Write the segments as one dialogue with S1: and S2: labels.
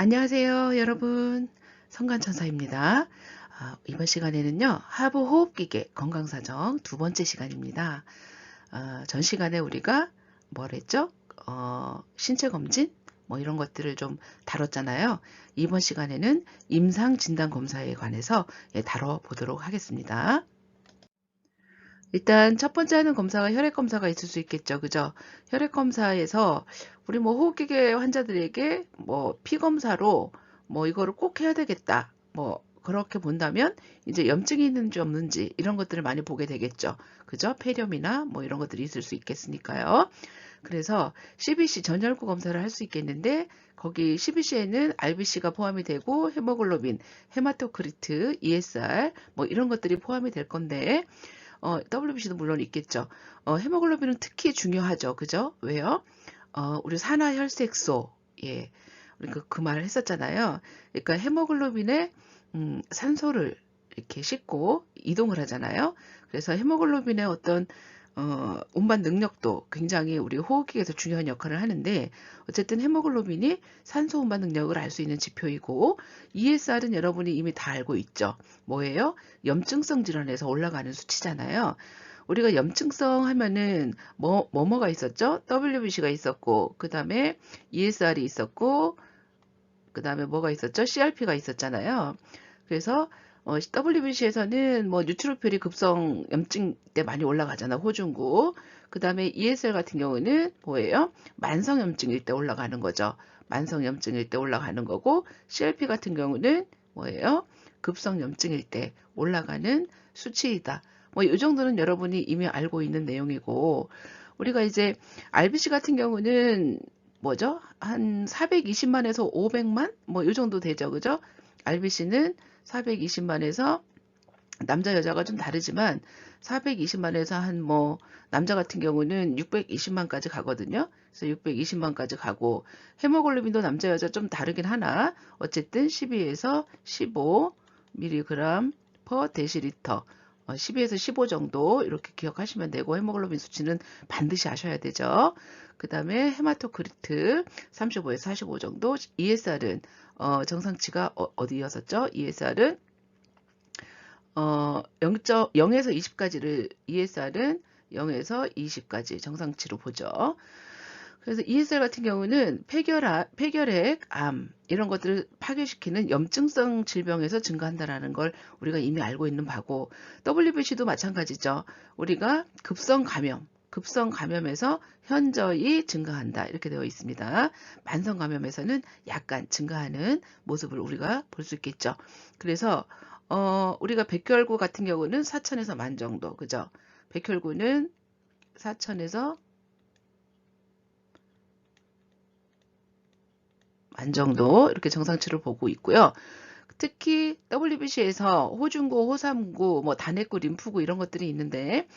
S1: 안녕하세요, 여러분. 성관천사입니다. 이번 시간에는요, 하부 호흡기계 건강사정 두 번째 시간입니다. 전 시간에 우리가 뭘 했죠? 신체 검진? 뭐 이런 것들을 좀 다뤘잖아요. 이번 시간에는 임상진단검사에 관해서 다뤄보도록 하겠습니다. 일단 첫 번째 하는 검사가 혈액검사가 있을 수 있겠죠. 그죠? 혈액검사에서 우리 뭐 호흡기계 환자들에게 뭐 피검사로 뭐 이거를 꼭 해야 되겠다. 뭐 그렇게 본다면 이제 염증이 있는지 없는지 이런 것들을 많이 보게 되겠죠. 그죠? 폐렴이나 뭐 이런 것들이 있을 수 있겠으니까요. 그래서 CBC 전혈구 검사를 할 수 있겠는데 거기 CBC에는 RBC가 포함이 되고 헤모글로빈, 헤마토크리트, ESR 뭐 이런 것들이 포함이 될 건데 WBC도 물론 있겠죠. 헤모글로빈은 특히 중요하죠. 그죠? 왜요? 우리 산화혈색소, 예, 우리 그 말을 했었잖아요. 그러니까 헤모글로빈에 산소를 이렇게 싣고 이동을 하잖아요. 그래서 헤모글로빈의 어떤 운반 능력도 굉장히 우리 호흡기에서 중요한 역할을 하는데 어쨌든 헤모글로빈이 산소 운반 능력을 알 수 있는 지표이고 ESR은 여러분이 이미 다 알고 있죠. 뭐예요? 염증성 질환에서 올라가는 수치잖아요. 우리가 염증성 하면은 뭐가 있었죠? WBC가 있었고 그 다음에 ESR이 있었고 그 다음에 뭐가 있었죠? CRP가 있었잖아요. 그래서 WBC에서는 뭐 뉴트로필이 급성 염증 때 많이 올라가잖아. 호중구. 그 다음에 ESR 같은 경우는 뭐예요? 만성 염증일 때 올라가는 거죠. 만성 염증일 때 올라가는 거고 CRP 같은 경우는 뭐예요? 급성 염증일 때 올라가는 수치이다. 뭐 이 정도는 여러분이 이미 알고 있는 내용이고 우리가 이제 RBC 같은 경우는 뭐죠? 한 420만에서 500만? 뭐 이 정도 되죠. 그죠? RBC는 420만에서 남자 여자가 좀 다르지만 420만에서 한 뭐 남자 같은 경우는 620만까지 가거든요. 그래서 620만까지 가고 헤모글로빈도 남자 여자 좀 다르긴 하나 어쨌든 12에서 15mg per 데시리터 12에서 15 정도 이렇게 기억하시면 되고 헤모글로빈 수치는 반드시 아셔야 되죠. 그 다음에 헤마토크리트 35에서 45 정도 ESR은 정상치가 어디였었죠? ESR은 0에서 20까지를 ESR은 0에서 20까지 정상치로 보죠. 그래서 ESR 같은 경우는 폐결핵, 암 이런 것들을 파괴시키는 염증성 질병에서 증가한다는 걸 우리가 이미 알고 있는 바고 WBC도 마찬가지죠. 우리가 급성 감염에서 현저히 증가한다 이렇게 되어 있습니다. 만성 감염에서는 약간 증가하는 모습을 우리가 볼 수 있겠죠. 그래서 우리가 백혈구 같은 경우는 4천에서 만 정도, 그죠? 백혈구는 4천에서 만 정도 이렇게 정상치를 보고 있고요. 특히 WBC에서 호중구, 호삼구, 뭐 단핵구, 림프구 이런 것들이 있는데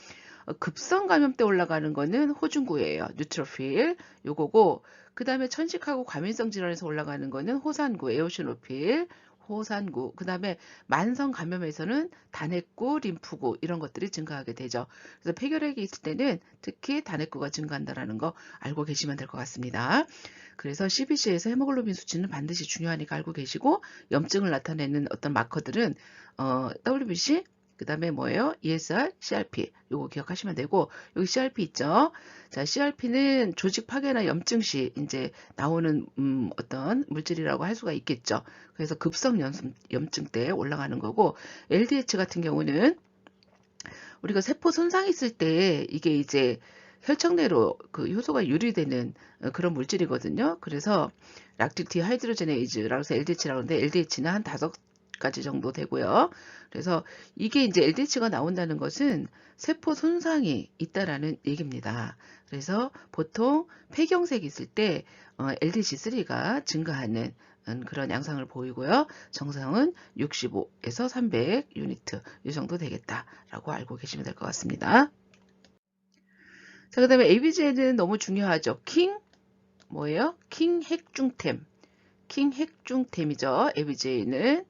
S1: 급성 감염 때 올라가는 거는 호중구예요. 뉴트로필 요거고 그 다음에 천식하고 과민성 질환에서 올라가는 거는 호산구, 에오시노필, 호산구. 그 다음에 만성 감염에서는 단핵구, 림프구 이런 것들이 증가하게 되죠. 그래서 폐결핵이 있을 때는 특히 단핵구가 증가한다는 거 알고 계시면 될 것 같습니다. 그래서 CBC에서 헤모글로빈 수치는 반드시 중요하니까 알고 계시고 염증을 나타내는 어떤 마커들은 WBC 그 다음에 뭐예요? ESR, CRP 요거 기억하시면 되고 여기 CRP 있죠? 자, CRP는 조직 파괴나 염증 시 이제 나오는 어떤 물질이라고 할 수가 있겠죠. 그래서 급성 염증 때 올라가는 거고 LDH 같은 경우는 우리가 세포 손상이 있을 때 이게 이제 혈청내로 그 효소가 유리되는 그런 물질이거든요. 그래서 락틱 디하이드로제네이즈라고 해서 LDH라고 하는데 LDH는 한 5가지 정도 되고요. 그래서 이게 이제 LDH가 나온다는 것은 세포 손상이 있다라는 얘기입니다. 그래서 보통 폐경색이 있을 때 LDH3가 증가하는 그런 양상을 보이고요. 정상은 65에서 300 유니트 이 정도 되겠다라고 알고 계시면 될 것 같습니다. 자, 그 다음에 ABG는 너무 중요하죠. 뭐예요? 킹 핵중템. 킹 핵중템이죠. ABG는.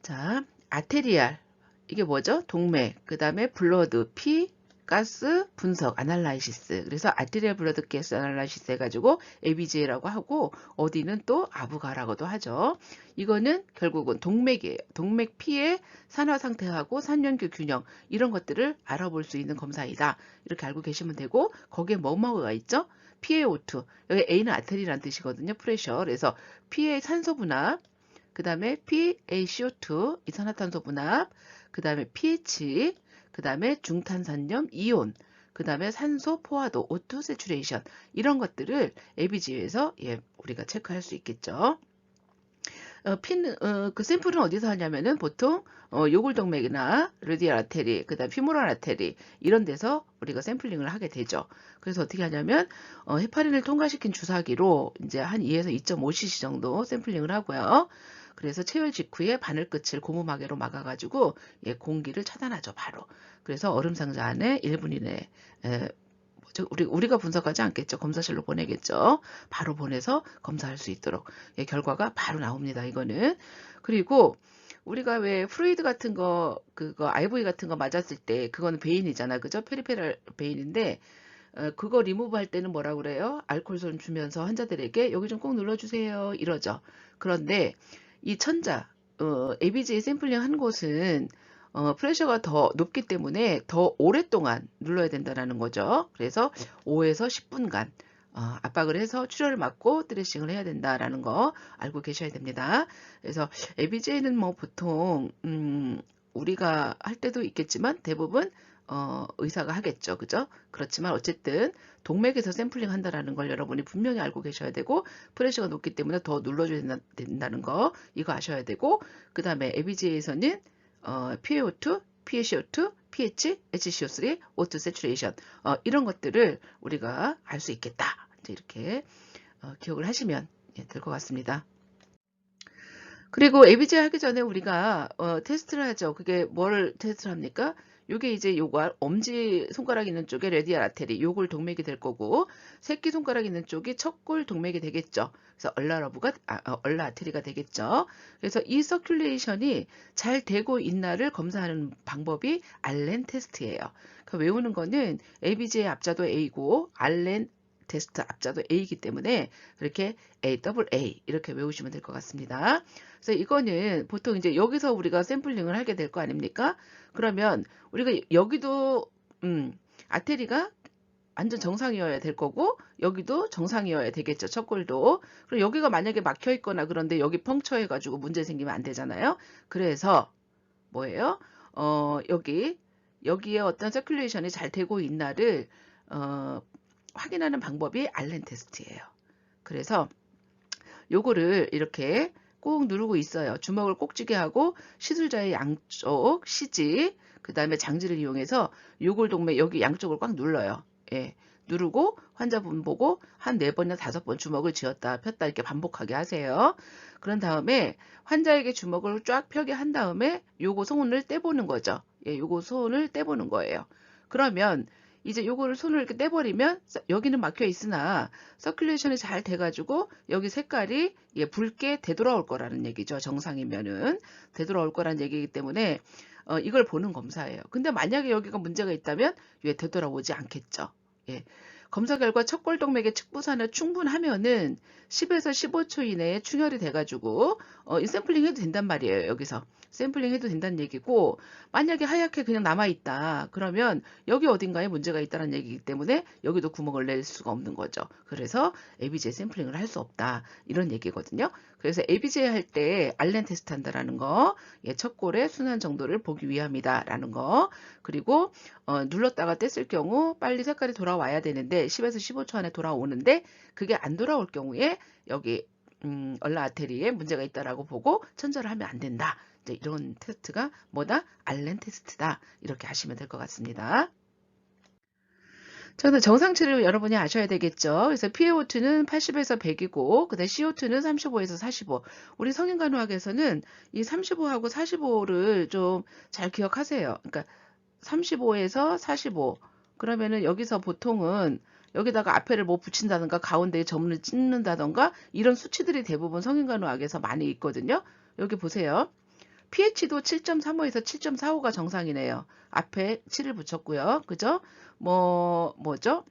S1: 자, 아테리알. 이게 뭐죠? 동맥. 그 다음에 블러드, 피. 가스 분석 아날라이시스. 그래서 아테리얼 블러드 가스 아날라이시스 해가지고 ABG라고 하고 어디는 또 아부가라고도 하죠. 이거는 결국은 동맥이에요. 동맥 피의 산화 상태하고 산연교 균형 이런 것들을 알아볼 수 있는 검사이다. 이렇게 알고 계시면 되고 거기에 뭐가 있죠? PaO2. 여기 A는 아테리라는 뜻이거든요. 프레셔. 그래서 피의 산소 분압, 그 다음에 PaCO2 이산화탄소 분압, 그 다음에 pH, 그 다음에 중탄산염 이온, 그 다음에 산소 포화도 O2 세츄레이션 이런 것들을 ABG에서 우리가 체크할 수 있겠죠. 그 샘플은 어디서 하냐면은 보통 요골동맥이나 레디얼 아테리, 그 다음 피모랄 아테리 이런 데서 우리가 샘플링을 하게 되죠. 그래서 어떻게 하냐면 헤파린을 통과시킨 주사기로 이제 한 2에서 2.5cc 정도 샘플링을 하고요. 그래서 체열 직후에 바늘 끝을 고무마개로 막아가지고 공기를 차단하죠, 바로. 그래서 얼음 상자 안에 1분 이내에 우리가 분석하지 않겠죠. 검사실로 보내겠죠. 바로 보내서 검사할 수 있도록 결과가 바로 나옵니다. 이거는. 그리고 우리가 왜 프루이드 같은 거, 그거 IV 같은 거 맞았을 때 그거는 베인이잖아, 그죠? 페리페럴 베인인데 그거 리무브 할 때는 뭐라 그래요? 알코올손 주면서 환자들에게 여기 좀 꼭 눌러주세요 이러죠. 그런데 이 천자 ABG 샘플링 한 곳은 프레셔가 더 높기 때문에 더 오랫동안 눌러야 된다는 거죠. 그래서 5에서 10분간 압박을 해서 출혈을 막고 드레싱을 해야 된다라는 거 알고 계셔야 됩니다. 그래서 ABJ는 뭐 보통 우리가 할 때도 있겠지만 대부분 의사가 하겠죠. 그죠? 그렇지만 어쨌든 동맥에서 샘플링 한다라는 걸 여러분이 분명히 알고 계셔야 되고 프레셔가 높기 때문에 더 눌러줘야 된다는 거 이거 아셔야 되고 그 다음에 ABJ에서는 PaO2, PaCO2, pH, HCO3, O2 세츄레이션 이런 것들을 우리가 알 수 있겠다. 이제 이렇게 기억을 하시면 될 것 같습니다. 그리고 ABJ 하기 전에 우리가 테스트를 하죠. 그게 뭘 테스트를 합니까? 요게 이제 요거 엄지 손가락 있는 쪽에 레디얼 아테리 요골 동맥이 될 거고 새끼 손가락 있는 쪽이 척골 동맥이 되겠죠. 그래서 얼라 아테리가 되겠죠. 그래서 이 서큘레이션이 잘 되고 있나를 검사하는 방법이 알렌 테스트예요. 그 외우는 거는 ABJ 앞자도 A고 알렌 테스트 앞자도 A이기 때문에 그렇게 AA 이렇게 외우시면 될 것 같습니다. 그래서 이거는 보통 이제 여기서 우리가 샘플링을 하게 될 거 아닙니까? 그러면 우리가 여기도 아테리가 완전 정상이어야 될 거고 여기도 정상이어야 되겠죠. 척골도. 그리고 여기가 만약에 막혀 있거나 그런데 여기 펑처해 가지고 문제 생기면 안 되잖아요. 그래서 뭐예요? 여기에 어떤 서큘레이션이 잘 되고 있나를 확인하는 방법이 알렌 테스트예요. 그래서 요거를 이렇게 꼭 누르고 있어요. 주먹을 꼭 쥐게 하고 시술자의 양쪽 시지 그 다음에 장지를 이용해서 요골동맥 여기 양쪽을 꽉 눌러요. 누르고 환자분 보고 한 4번이나 5번 주먹을 쥐었다 폈다 이렇게 반복하게 하세요. 그런 다음에 환자에게 주먹을 쫙 펴게 한 다음에 요거 손을 떼보는 거죠. 요거 손을 떼보는 거예요. 그러면 이제 요거를 손을 이렇게 떼버리면 여기는 막혀 있으나 서큘레이션이 잘 돼가지고 여기 색깔이 붉게 되돌아올 거라는 얘기죠. 정상이면은 되돌아올 거라는 얘기이기 때문에 이걸 보는 검사예요. 근데 만약에 여기가 문제가 있다면 왜 되돌아오지 않겠죠. 검사 결과 척골동맥의 측부산을 충분하면은 10에서 15초 이내에 충혈이 돼가지고 이 샘플링 해도 된단 말이에요. 여기서 샘플링 해도 된다는 얘기고 만약에 하얗게 그냥 남아있다 그러면 여기 어딘가에 문제가 있다는 얘기이기 때문에 여기도 구멍을 낼 수가 없는 거죠. 그래서 ABJ 샘플링을 할 수 없다 이런 얘기거든요. 그래서 ABJ 할 때 알렌 테스트 한다라는 거 척골의 순환 정도를 보기 위함이다 라는 거 그리고 눌렀다가 뗐을 경우 빨리 색깔이 돌아와야 되는데 10에서 15초 안에 돌아오는데 그게 안 돌아올 경우에 여기 얼라 아테리에 문제가 있다라고 보고 천절을 하면 안 된다. 이제 이런 테스트가 뭐다? 알렌 테스트다. 이렇게 하시면 될 것 같습니다. 저는 정상치를 여러분이 아셔야 되겠죠. 그래서 PaO2는 80에서 100이고, 그 다음에 CO2는 35에서 45. 우리 성인간호학에서는 이 35하고 45를 좀 잘 기억하세요. 그러니까 35에서 45. 그러면은 여기서 보통은 여기다가 앞에를 뭐 붙인다든가 가운데에 점을 찍는다든가 이런 수치들이 대부분 성인간호학에서 많이 있거든요. 여기 보세요. pH도 7.35에서 7.45가 정상이네요. 앞에 7을 붙였고요. 그죠? 뭐죠?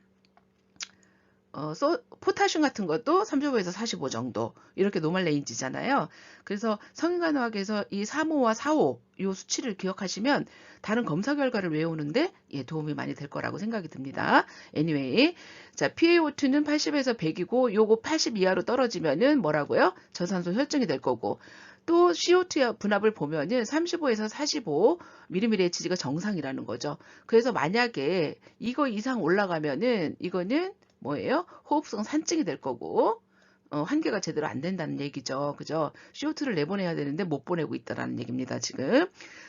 S1: 포타슘 같은 것도 35에서 45 정도 이렇게 노멀 레인지잖아요. 그래서 성인간호학에서 이 3호와 4호 이 수치를 기억하시면 다른 검사 결과를 외우는데 도움이 많이 될 거라고 생각이 듭니다. Anyway, 자 PaO2는 80에서 100이고 요거 80 이하로 떨어지면은 뭐라고요? 저산소 혈증이 될 거고 또 CO2 분압을 보면은 35에서 45 mmHg가 정상이라는 거죠. 그래서 만약에 이거 이상 올라가면은 이거는 뭐예요? 호흡성 산증이 될 거고 환기가 제대로 안 된다는 얘기죠. 그죠? CO2를 내보내야 되는데 못 보내고 있다라는 얘기입니다. 지금.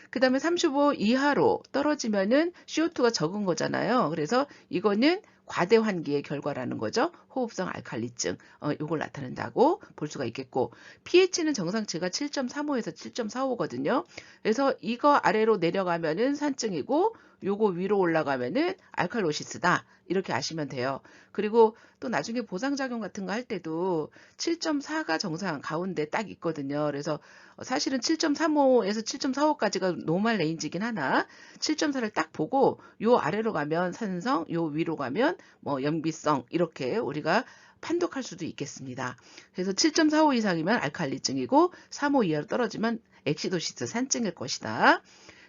S1: 그 다음에 35 이하로 떨어지면은 CO2가 적은 거잖아요. 그래서 이거는 과대 환기의 결과라는 거죠. 호흡성 알칼리증. 요걸 나타낸다고 볼 수가 있겠고 pH는 정상치가 7.35에서 7.45거든요. 그래서 이거 아래로 내려가면은 산증이고 요거 위로 올라가면은 알칼로시스다. 이렇게 아시면 돼요. 그리고 또 나중에 보상작용 같은 거 할 때도 7.4가 정상 가운데 딱 있거든요. 그래서 사실은 7.35에서 7.45까지가 노멀 레인지긴 하나 7.4를 딱 보고 요 아래로 가면 산성, 요 위로 가면 뭐 염기성 이렇게 우리가 판독할 수도 있겠습니다. 그래서 7.45 이상이면 알칼리증이고 3호 이하로 떨어지면 엑시도시스 산증일 것이다.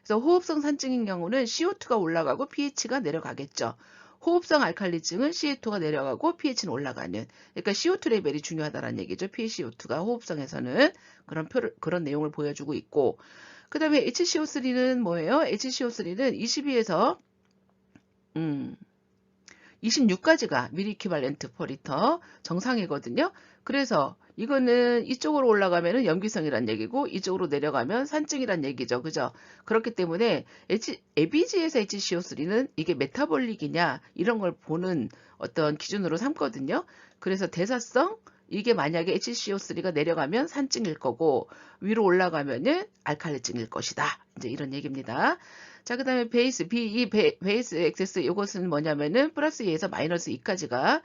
S1: 그래서 호흡성 산증인 경우는 CO2가 올라가고 pH가 내려가겠죠. 호흡성 알칼리증은 CO2가 내려가고 pH는 올라가는. 그러니까 CO2 레벨이 중요하다는 얘기죠. PaCO2가 호흡성에서는 그런 내용을 보여주고 있고. 그 다음에 HCO3는 뭐예요? HCO3는 22에서 26까지가 밀리이퀴발렌트 퍼 리터 정상이거든요. 그래서 이거는 이쪽으로 올라가면은 염기성이란 얘기고 이쪽으로 내려가면 산증이란 얘기죠. 그죠? 그렇기 때문에 ABG에서 HCO3는 이게 메타볼릭이냐 이런 걸 보는 어떤 기준으로 삼거든요. 그래서 대사성 이게 만약에 HCO3가 내려가면 산증일 거고 위로 올라가면은 알칼리증일 것이다. 이제 이런 얘기입니다. 자, 그 다음에 베이스, 베이스 액세스 이것은 뭐냐면은 플러스 2에서 마이너스 2까지가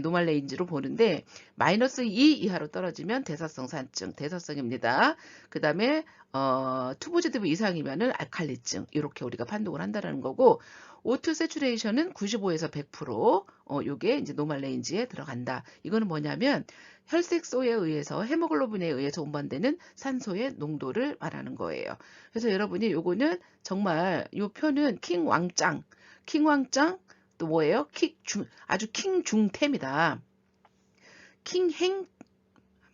S1: 노멀 레인지로 보는데 마이너스 2 이하로 떨어지면 대사성 산증, 대사성입니다. 그 다음에 투보지드브 이상이면은 알칼리증 이렇게 우리가 판독을 한다는 거고 O2 세츄레이션은 95에서 100% 요게 이제 노멀 레인지에 들어간다. 이거는 뭐냐면 혈색소에 의해서 헤모글로빈에 의해서 운반되는 산소의 농도를 말하는 거예요. 그래서 여러분이 요거는 정말 요 표는 킹왕짱 또 뭐예요? 아주 킹중템이다. 킹행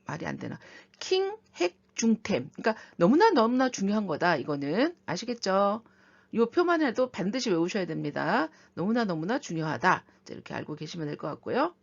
S1: 말이 안 되나? 킹핵중템. 그러니까 너무나 중요한 거다. 이거는 아시겠죠? 이 표만 해도 반드시 외우셔야 됩니다. 너무나 중요하다. 이렇게 알고 계시면 될 것 같고요.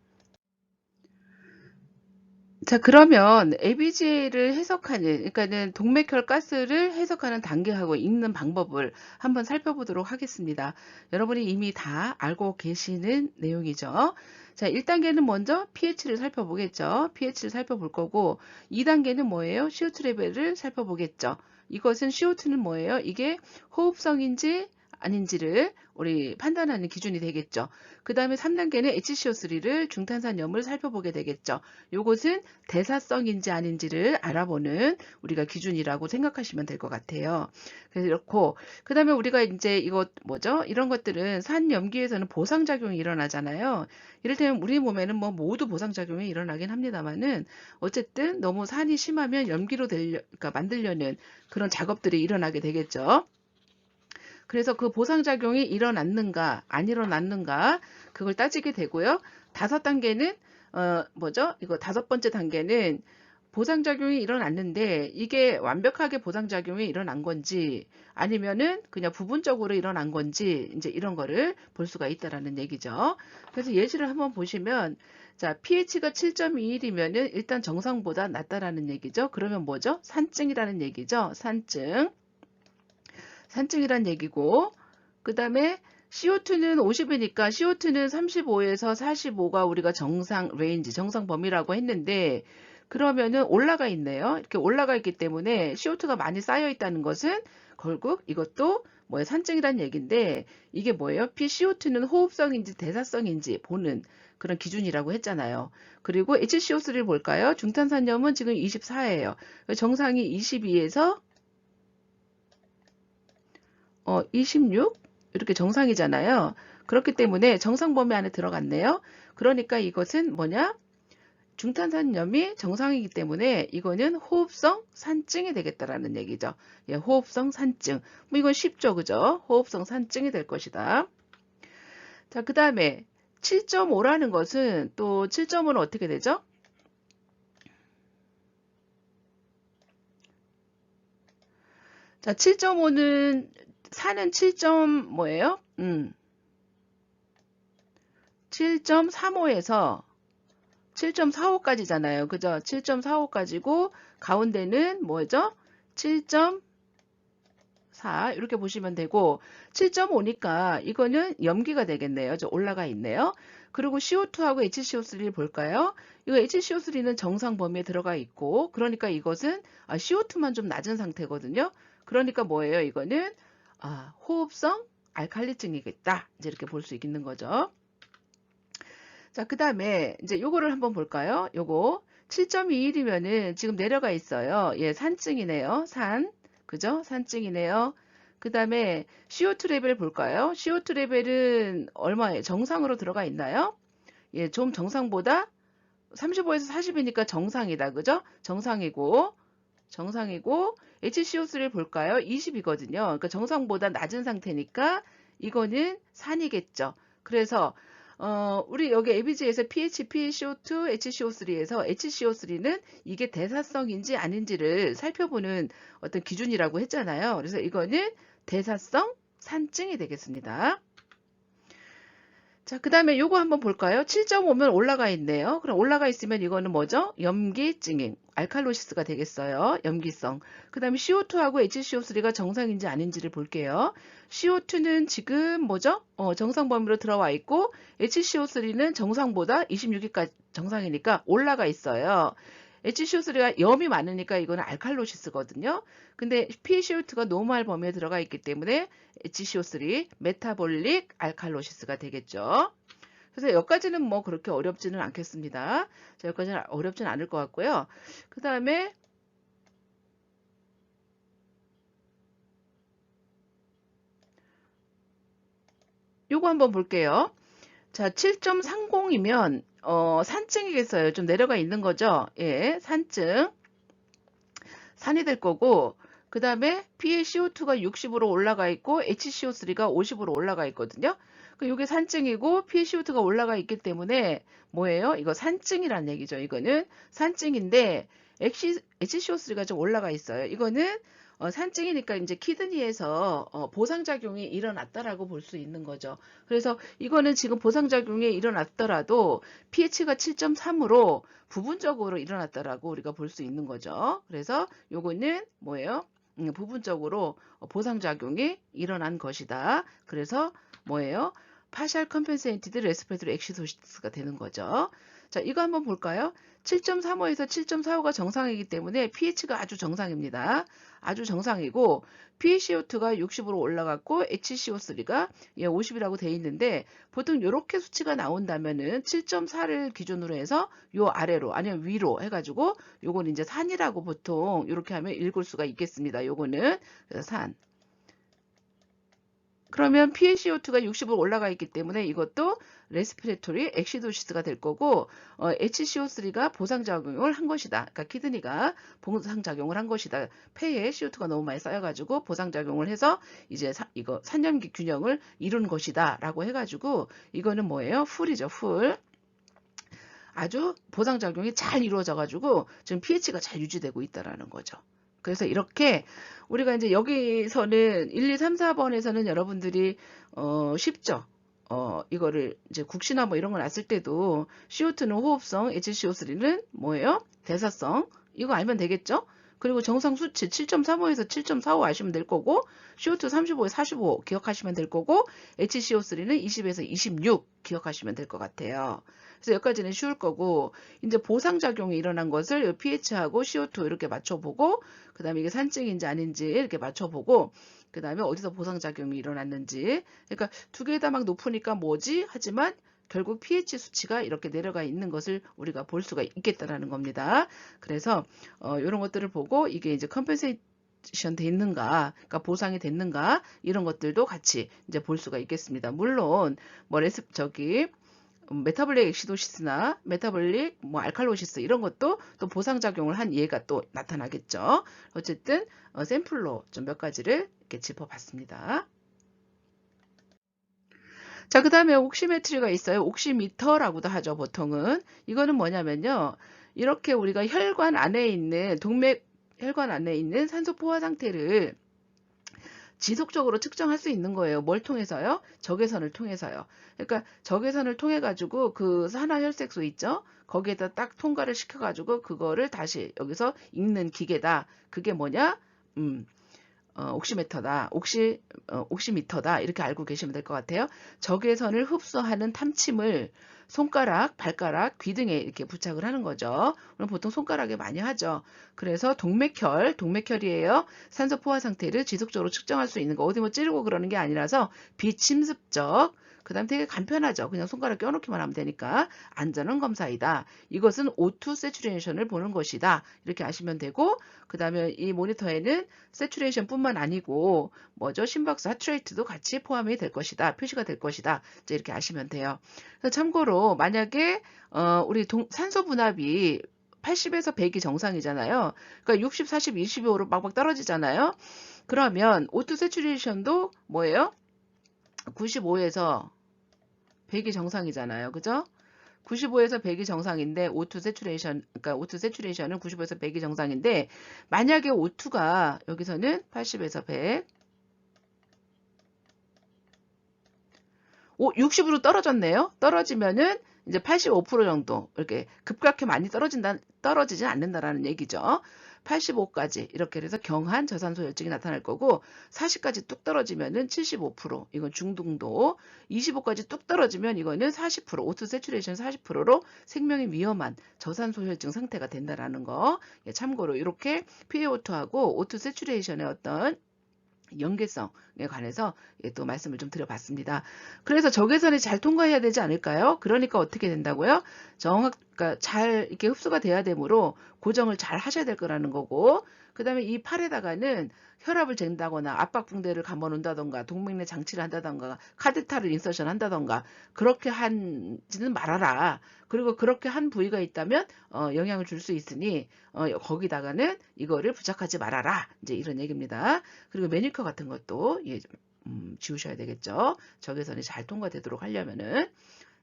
S1: 자, 그러면 ABG를 해석하는, 그러니까는 동맥혈 가스를 해석하는 단계하고 읽는 방법을 한번 살펴보도록 하겠습니다. 여러분이 이미 다 알고 계시는 내용이죠. 자, 1단계는 먼저 pH를 살펴보겠죠. pH를 살펴볼 거고, 2단계는 뭐예요? CO2 레벨을 살펴보겠죠. 이것은 CO2는 뭐예요? 이게 호흡성인지 아닌지를 우리 판단하는 기준이 되겠죠. 그 다음에 3단계는 HCO3를 중탄산염을 살펴보게 되겠죠. 요것은 대사성인지 아닌지를 알아보는 우리가 기준이라고 생각하시면 될 것 같아요. 그래서 이렇고 그 다음에 우리가 이제 이거 뭐죠? 이런 것들은 산염기에서는 보상작용이 일어나잖아요. 이를테면 우리 몸에는 뭐 모두 보상작용이 일어나긴 합니다만은 어쨌든 너무 산이 심하면 염기로 그러니까 만들려는 그런 작업들이 일어나게 되겠죠. 그래서 그 보상작용이 일어났는가 안 일어났는가 그걸 따지게 되고요. 5단계는 뭐죠? 이거 5번째 단계는 보상작용이 일어났는데 이게 완벽하게 보상작용이 일어난 건지 아니면은 그냥 부분적으로 일어난 건지 이제 이런 거를 볼 수가 있다라는 얘기죠. 그래서 예시를 한번 보시면 자, pH가 7.21이면은 일단 정상보다 낮다라는 얘기죠. 그러면 뭐죠? 산증이라는 얘기죠. 산증이란 얘기고 그 다음에 CO2는 50이니까 CO2는 35에서 45가 우리가 정상 레인지, 정상 범위라고 했는데 그러면은 올라가 있네요. 이렇게 올라가 있기 때문에 CO2가 많이 쌓여 있다는 것은 결국 이것도 뭐예요? 산증이란 얘기인데 이게 뭐예요? PCO2는 호흡성인지 대사성인지 보는 그런 기준이라고 했잖아요. 그리고 HCO3를 볼까요? 중탄산염은 지금 24예요. 정상이 22에서 26 이렇게 정상이잖아요. 그렇기 때문에 정상 범위 안에 들어갔네요. 그러니까 이것은 뭐냐? 중탄산염이 정상이기 때문에 이거는 호흡성 산증이 되겠다라는 얘기죠. 예, 호흡성 산증. 뭐 이건 쉽죠, 그죠? 호흡성 산증이 될 것이다. 자, 그 다음에 7.5라는 것은 또 7.5는 어떻게 되죠? 자, 7.5는 산은 7점 뭐예요? 7.35에서 7.45까지잖아요. 그죠? 7.45까지고 가운데는 뭐죠? 7.4 이렇게 보시면 되고 7.5니까 이거는 염기가 되겠네요. 저 올라가 있네요. 그리고 CO2하고 HCO3를 볼까요? 이거 HCO3는 정상 범위에 들어가 있고 그러니까 이것은 CO2만 좀 낮은 상태거든요. 그러니까 뭐예요? 이거는 호흡성 알칼리증이겠다. 이제 이렇게 볼 수 있는 거죠. 자, 그 다음에 이제 요거를 한번 볼까요? 요거 7.21이면은 지금 내려가 있어요. 예, 산증이네요. 산. 그죠? 산증이네요. 그 다음에 CO2 레벨 볼까요? CO2 레벨은 얼마예요? 정상으로 들어가 있나요? 예, 좀 정상보다 35에서 40이니까 정상이다. 그죠? 정상이고 HCO3를 볼까요? 20이거든요. 그러니까 정상보다 낮은 상태니까 이거는 산이겠죠. 그래서 우리 여기 ABG에서 pH, PaCO2, HCO3에서 HCO3는 이게 대사성인지 아닌지를 살펴보는 어떤 기준이라고 했잖아요. 그래서 이거는 대사성 산증이 되겠습니다. 자, 그 다음에 요거 한번 볼까요? 7.5면 올라가 있네요. 그럼 올라가 있으면 이거는 뭐죠? 염기증인, 알칼로시스가 되겠어요. 염기성. 그 다음에 CO2하고 HCO3가 정상인지 아닌지를 볼게요. CO2는 지금 뭐죠? 정상 범위로 들어와 있고 HCO3는 정상보다 26위까지 정상이니까 올라가 있어요. HCO3가 염이 많으니까 이거는 알칼로시스거든요. 근데 PaCO2가 노멀 범위에 들어가 있기 때문에 HCO3 메타볼릭 알칼로시스가 되겠죠. 그래서 여기까지는 뭐 그렇게 어렵지는 않겠습니다. 자, 여기까지는 어렵지는 않을 것 같고요. 그 다음에 요거 한번 볼게요. 자, 7.30이면 산증이겠어요. 좀 내려가 있는 거죠. 예, 산증. 산이 될 거고 그 다음에 PaCO2가 60으로 올라가 있고 HCO3가 50으로 올라가 있거든요. 이게 산증이고 PaCO2가 올라가 있기 때문에 뭐예요? 이거 산증이란 얘기죠. 이거는 산증인데 HCO3가 좀 올라가 있어요. 이거는 산증이니까 이제 키드니에서 보상작용이 일어났다라고 볼 수 있는 거죠. 그래서 이거는 지금 보상작용이 일어났더라도 pH가 7.3으로 부분적으로 일어났다라고 우리가 볼 수 있는 거죠. 그래서 요거는 뭐예요? 부분적으로 보상작용이 일어난 것이다. 그래서 뭐예요? 파셜 컴펜세이티드 레스피레이터리 엑시도시스가 되는 거죠. 자, 이거 한번 볼까요? 7.35에서 7.45가 정상이기 때문에 pH가 아주 정상입니다. 아주 정상이고 PaCO2가 60으로 올라갔고 HCO3가 50이라고 돼 있는데 보통 이렇게 수치가 나온다면은 7.4를 기준으로 해서 요 아래로 아니면 위로 해가지고 요거는 이제 산이라고 보통 이렇게 하면 읽을 수가 있겠습니다. 요거는 산. 그러면 PaCO2가 60으로 올라가 있기 때문에 이것도 레스피레토리 엑시도시스가 될 거고 HCO3가 보상작용을 한 것이다. 그러니까 키드니가 보상작용을 한 것이다. 폐에 CO2가 너무 많이 쌓여가지고 보상작용을 해서 이제 이거 산염기 균형을 이룬 것이다. 라고 해가지고 이거는 뭐예요? 풀이죠. 풀. 아주 보상작용이 잘 이루어져가지고 지금 pH가 잘 유지되고 있다라는 거죠. 그래서 이렇게 우리가 이제 여기서는 1, 2, 3, 4번에서는 여러분들이 쉽죠. 이거를 이제 국시나 뭐 이런 거 났을 때도 CO2는 호흡성, HCO3는 뭐예요? 대사성. 이거 알면 되겠죠? 그리고 정상 수치 7.35에서 7.45 아시면 될 거고 CO2 35에서 45 기억하시면 될 거고 HCO3는 20에서 26 기억하시면 될 것 같아요. 그래서 여기까지는 쉬울 거고 이제 보상작용이 일어난 것을 pH하고 CO2 이렇게 맞춰보고 그 다음에 이게 산증인지 아닌지 이렇게 맞춰보고 그 다음에 어디서 보상작용이 일어났는지 그러니까 두 개 다 막 높으니까 뭐지? 하지만 결국 pH 수치가 이렇게 내려가 있는 것을 우리가 볼 수가 있겠다라는 겁니다. 그래서 이런 것들을 보고 이게 이제 컴펜세이션 돼 있는가, 그러니까 보상이 됐는가 이런 것들도 같이 이제 볼 수가 있겠습니다. 물론 뭐 메타볼릭 엑시도시스나 메타볼릭 뭐 알칼로시스 이런 것도 또 보상 작용을 한 예가 또 나타나겠죠. 어쨌든 샘플로 좀 몇 가지를 이렇게 짚어봤습니다. 자, 그 다음에 옥시메트리가 있어요. 옥시미터라고도 하죠, 보통은. 이거는 뭐냐면요. 이렇게 우리가 혈관 안에 있는 혈관 안에 있는 산소 포화 상태를 지속적으로 측정할 수 있는 거예요. 뭘 통해서요? 적외선을 통해서요. 그러니까 적외선을 통해 가지고 그 산화혈색소 있죠? 거기에다 딱 통과를 시켜 가지고 그거를 다시 여기서 읽는 기계다. 그게 뭐냐? 옥시메터다. 옥시미터다. 이렇게 알고 계시면 될 것 같아요. 적외선을 흡수하는 탐침을 손가락, 발가락, 귀 등에 이렇게 부착을 하는 거죠. 보통 손가락에 많이 하죠. 그래서 동맥혈이에요. 산소 포화 상태를 지속적으로 측정할 수 있는 거. 어디 뭐 찌르고 그러는 게 아니라서 비침습적, 그 다음 되게 간편하죠. 그냥 손가락 껴놓기만 하면 되니까 안전한 검사이다. 이것은 O2 세츄레이션을 보는 것이다. 이렇게 아시면 되고, 그 다음에 이 모니터에는 세츄레이션 뿐만 아니고 심박수 하트레이트도 같이 포함이 될 것이다. 표시가 될 것이다. 이제 이렇게 아시면 돼요. 그래서 참고로 만약에 우리 산소 분압이 80에서 100이 정상이잖아요. 그러니까 60, 40, 25로 막막 떨어지잖아요. 그러면 O2 세츄레이션도 뭐예요? 95에서 100이 정상이잖아요. 그죠? 95에서 100이 정상인데 O2 세츄레이션, 그러니까 O2 세츄레이션은 95에서 100이 정상인데 만약에 O2가 여기서는 80에서 100, 60으로 떨어졌네요. 떨어지면은 이제 85% 정도 이렇게 급격히 많이 떨어지진 않는다라는 얘기죠. 85까지 이렇게 해서 경한 저산소혈증이 나타날 거고 40까지 뚝 떨어지면은 75%, 이건 중등도, 25까지 뚝 떨어지면 이거는 40%, 오토 세츄레이션 40%로 생명이 위험한 저산소혈증 상태가 된다라는 거 참고로 이렇게 PaO2하고 오토 세츄레이션의 어떤 연계성에 관해서 또 말씀을 좀 드려봤습니다. 그래서 적외선이 잘 통과해야 되지 않을까요? 그러니까 어떻게 된다고요? 그러니까 잘 이렇게 흡수가 돼야 되므로 고정을 잘 하셔야 될 거라는 거고, 그 다음에 이 팔에다가는 혈압을 잰다거나 압박붕대를 감아놓는다던가 동맥내 장치를 한다던가 카테터를 인서션 한다던가 그렇게 하지는 말아라. 그리고 그렇게 한 부위가 있다면 영향을 줄 수 있으니 거기다가는 이거를 부착하지 말아라. 이제 이런 얘기입니다. 그리고 매니큐어 같은 것도 지우셔야 되겠죠. 적외선이 잘 통과되도록 하려면은.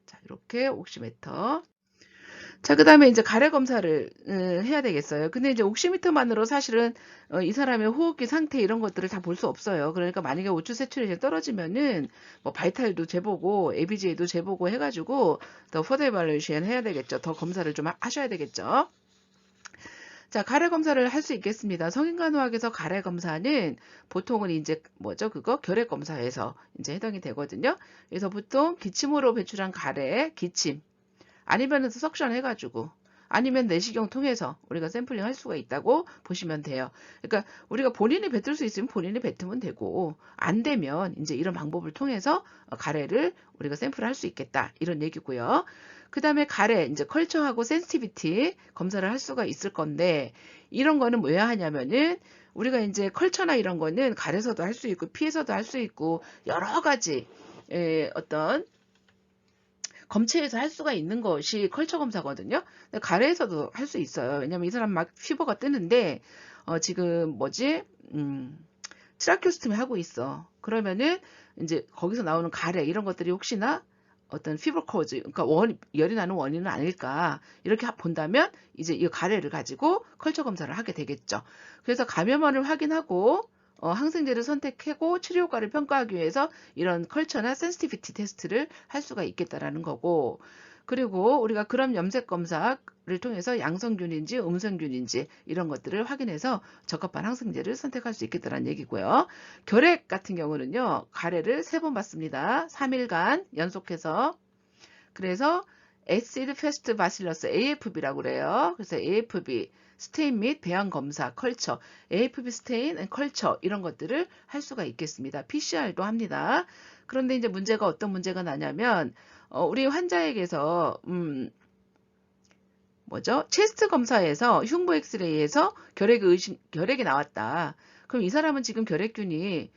S1: 자, 이렇게 옥시미터. 자, 그 다음에 이제 가래 검사를 해야 되겠어요. 근데 이제 옥시미터만으로 사실은 이 사람의 호흡기 상태 이런 것들을 다 볼 수 없어요. 그러니까 만약에 오추 세츄레이션 떨어지면은 뭐 바이탈도 재보고 ABGA도 재보고 해가지고 더 퍼더 에발루에이션 해야 되겠죠. 더 검사를 좀 하셔야 되겠죠. 자, 가래 검사를 할 수 있겠습니다. 성인간호학에서 가래 검사는 보통은 이제 그거 결핵 검사에서 이제 해당이 되거든요. 그래서 보통 기침으로 배출한 가래, 기침 아니면 석션 해가지고 아니면 내시경 통해서 우리가 샘플링 할 수가 있다고 보시면 돼요. 그러니까 우리가 본인이 뱉을 수 있으면 본인이 뱉으면 되고 안 되면 이제 이런 방법을 통해서 가래를 우리가 샘플을 할 수 있겠다 이런 얘기고요. 그 다음에 가래 이제 컬처하고 센시티비티 검사를 할 수가 있을 건데 이런 거는 왜 하냐면은 우리가 이제 컬처나 이런 거는 가래서도 할 수 있고 피에서도 할 수 있고 여러 가지 어떤 검체에서 할 수가 있는 것이 컬처 검사거든요. 가래에서도 할 수 있어요. 왜냐면 이 사람 막 피부가 뜨는데 지금 트라키오스토미 하고 있어. 그러면은 이제 거기서 나오는 가래 이런 것들이 혹시나 어떤 피버 코즈, 그러니까 열이 나는 원인은 아닐까 이렇게 본다면 이제 이 가래를 가지고 컬처 검사를 하게 되겠죠. 그래서 감염원을 확인하고 항생제를 선택하고 치료 효과를 평가하기 위해서 이런 컬처나 센시티비티 테스트를 할 수가 있겠다라는 거고, 그리고 우리가 그럼 염색 검사를 통해서 양성균인지 음성균인지 이런 것들을 확인해서 적합한 항생제를 선택할 수 있겠다라는 얘기고요. 결핵 같은 경우는요, 가래를 3번 받습니다. 3일간 연속해서. 그래서 에시드 페스트 바실러스 AFB라고 그래요. 그래서 AFB 스테인 및 배양 검사, 컬처, AFB 스테인, 컬처 이런 것들을 할 수가 있겠습니다. PCR도 합니다. 그런데 이제 문제가 어떤 문제가 나냐면 우리 환자에게서 체스트 검사에서 흉부 엑스레이에서 결핵이 나왔다. 그럼 이 사람은 지금 결핵균이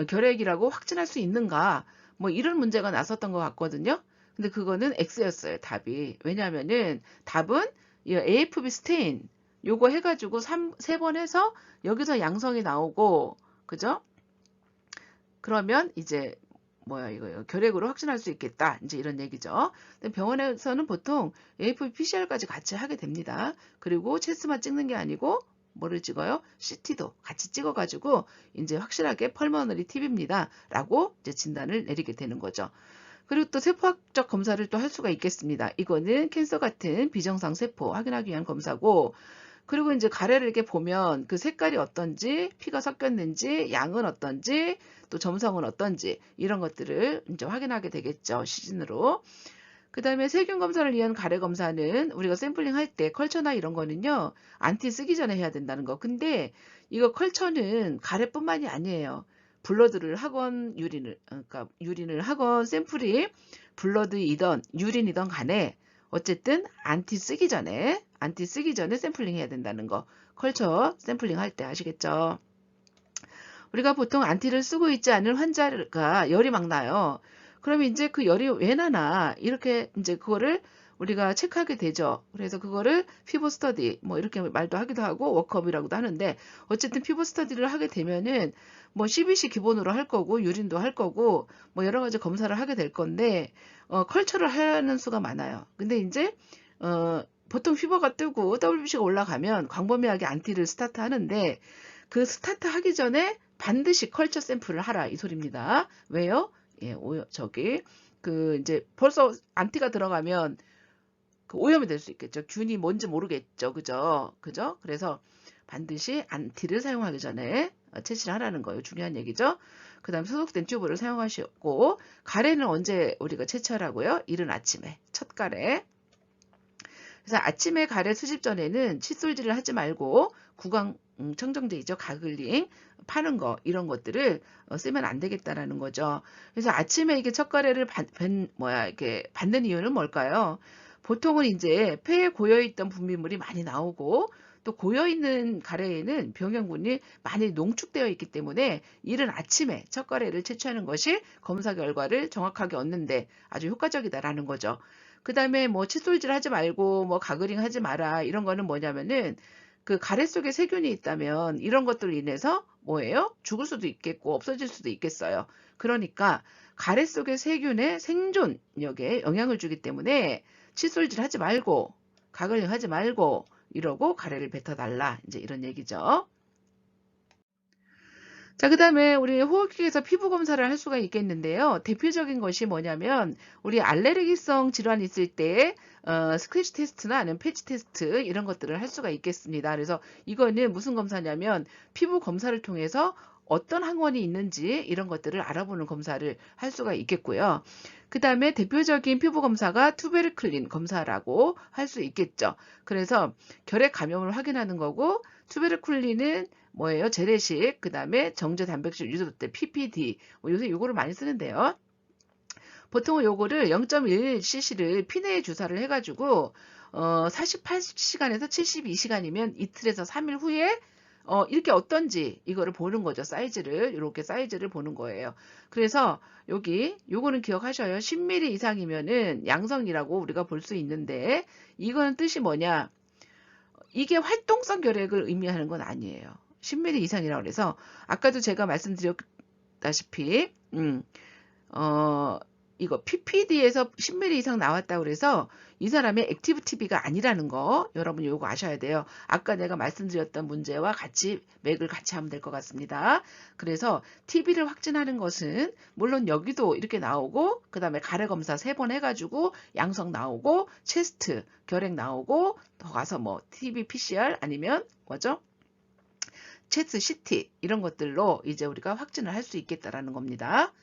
S1: 결핵이라고 확진할 수 있는가? 뭐 이런 문제가 나섰던 것 같거든요. 근데 그거는 X였어요, 답이. 왜냐하면은 답은 이 AFP 스테인 요거 해가지고 3번 해서 여기서 양성이 나오고, 그죠? 그러면 이제 뭐야 이거 결핵으로 확진할 수 있겠다. 이제 이런 얘기죠. 근데 병원에서는 보통 AFP PCR까지 같이 하게 됩니다. 그리고 체스만 찍는 게 아니고 뭐를 찍어요? CT도 같이 찍어가지고 이제 확실하게 펄머너리 TB입니다. 라고 이제 진단을 내리게 되는 거죠. 그리고 또 세포학적 검사를 또 할 수가 있겠습니다. 이거는 캔서 같은 비정상 세포 확인하기 위한 검사고, 그리고 이제 가래를 이렇게 보면 그 색깔이 어떤지, 피가 섞였는지, 양은 어떤지, 또 점성은 어떤지 이런 것들을 이제 확인하게 되겠죠. 시즌으로. 그 다음에 세균 검사를 위한 가래 검사는 우리가 샘플링 할 때 컬처나 이런 거는요, 안티 쓰기 전에 해야 된다는 거. 근데 이거 컬처는 가래뿐만이 아니에요. 블러드를 하건 그러니까 유린을 하건 샘플이 블러드이던 유린이던 간에 어쨌든 안티 쓰기 전에 샘플링 해야 된다는 거. 컬처 샘플링 할 때 아시겠죠? 우리가 보통 안티를 쓰고 있지 않은 환자가 열이 막 나요. 그러면 이제 그 열이 왜 나나 이렇게 이제 그거를 우리가 체크하게 되죠. 그래서 그거를 피부 스터디 뭐 이렇게 말도 하기도 하고 워크업이라고도 하는데, 어쨌든 피부 스터디를 하게 되면은 뭐 CBC 기본으로 할 거고 유린도 할 거고 뭐 여러 가지 검사를 하게 될 건데 컬처를 하는 수가 많아요. 근데 이제 보통 피부가 뜨고 WBC가 올라가면 광범위하게 안티를 스타트 하는데, 그 스타트 하기 전에 반드시 컬처 샘플을 하라 이 소리입니다. 왜요? 예, 이제 벌써 안티가 들어가면 그 오염이 될 수 있겠죠. 균이 뭔지 모르겠죠. 그죠? 그래서 반드시 안티를 사용하기 전에 채취를 하라는 거예요. 중요한 얘기죠. 그 다음 소독된 튜브를 사용하시고, 가래는 언제 우리가 채취하라고요? 이른 아침에, 첫 가래. 그래서 아침에 가래 수집 전에는 칫솔질을 하지 말고 구강 청정제이죠. 가글링 파는 거 이런 것들을 쓰면 안 되겠다라는 거죠. 그래서 아침에 이게 첫 가래를 이렇게 받는 이유는 뭘까요? 보통은 이제 폐에 고여있던 분비물이 많이 나오고, 또 고여있는 가래에는 병영군이 많이 농축되어 있기 때문에 이른 아침에 첫 가래를 채취하는 것이 검사 결과를 정확하게 얻는데 아주 효과적이다라는 거죠. 그 다음에 뭐 칫솔질 하지 말고 뭐 가그링 하지 마라 이런 거는 뭐냐면은, 그 가래 속에 세균이 있다면 이런 것들로 인해서 뭐예요? 죽을 수도 있겠고 없어질 수도 있겠어요. 그러니까 가래 속의 세균의 생존력에 영향을 주기 때문에 칫솔질 하지 말고 가글링 하지 말고 이러고 가래를 뱉어달라, 이제 이런 얘기죠. 자, 그 다음에 우리 호흡기에서 피부 검사를 할 수가 있겠는데요. 대표적인 것이 뭐냐면, 우리 알레르기성 질환이 있을 때 스크래치 테스트나 아니면 패치 테스트 이런 것들을 할 수가 있겠습니다. 그래서 이거는 무슨 검사냐면 피부 검사를 통해서 어떤 항원이 있는지 이런 것들을 알아보는 검사를 할 수가 있겠고요. 그 다음에 대표적인 피부 검사가 투베르클린 검사라고 할 수 있겠죠. 그래서 결핵 감염을 확인하는 거고, 투베르클린은 뭐예요? 재래식, 그 다음에 정제 단백질 유도제 PPD, 요새 요거를 많이 쓰는데요. 보통은 요거를 0.1cc를 피내에 주사를 해가지고 48시간에서 72시간이면 이틀에서 3일 후에 이렇게 어떤지 이거를 보는 거죠. 사이즈를 이렇게 사이즈를 보는 거예요. 그래서 요거는 기억하셔요. 10mm 이상이면은 양성이라고 우리가 볼 수 있는데, 이거는 뜻이 뭐냐? 이게 활동성 결핵을 의미하는 건 아니에요. 10mm 이상이라고 그래서 아까도 제가 말씀드렸다시피 이거 PPD에서 10mm 이상 나왔다고 그래서 이 사람의 액티브 TB가 아니라는 거 여러분 요거 아셔야 돼요. 아까 내가 말씀드렸던 문제와 같이 맥을 같이 하면 될 것 같습니다. 그래서 TB를 확진하는 것은 물론 여기도 이렇게 나오고, 그 다음에 가래 검사 3번 해가지고 양성 나오고, 체스트 결핵 나오고, 더 가서 뭐 TB PCR 아니면 뭐죠? 체스 CT 이런 것들로 이제 우리가 확진을 할 수 있겠다라는 겁니다.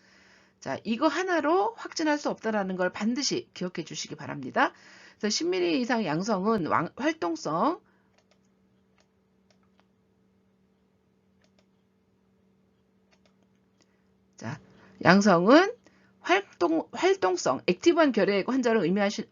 S1: 자, 이거 하나로 확진할 수 없다는 걸 반드시 기억해 주시기 바랍니다. 그래서 10mm 이상 양성은 활동성, 자, 양성은 활동성, 액티브한 결핵 환자를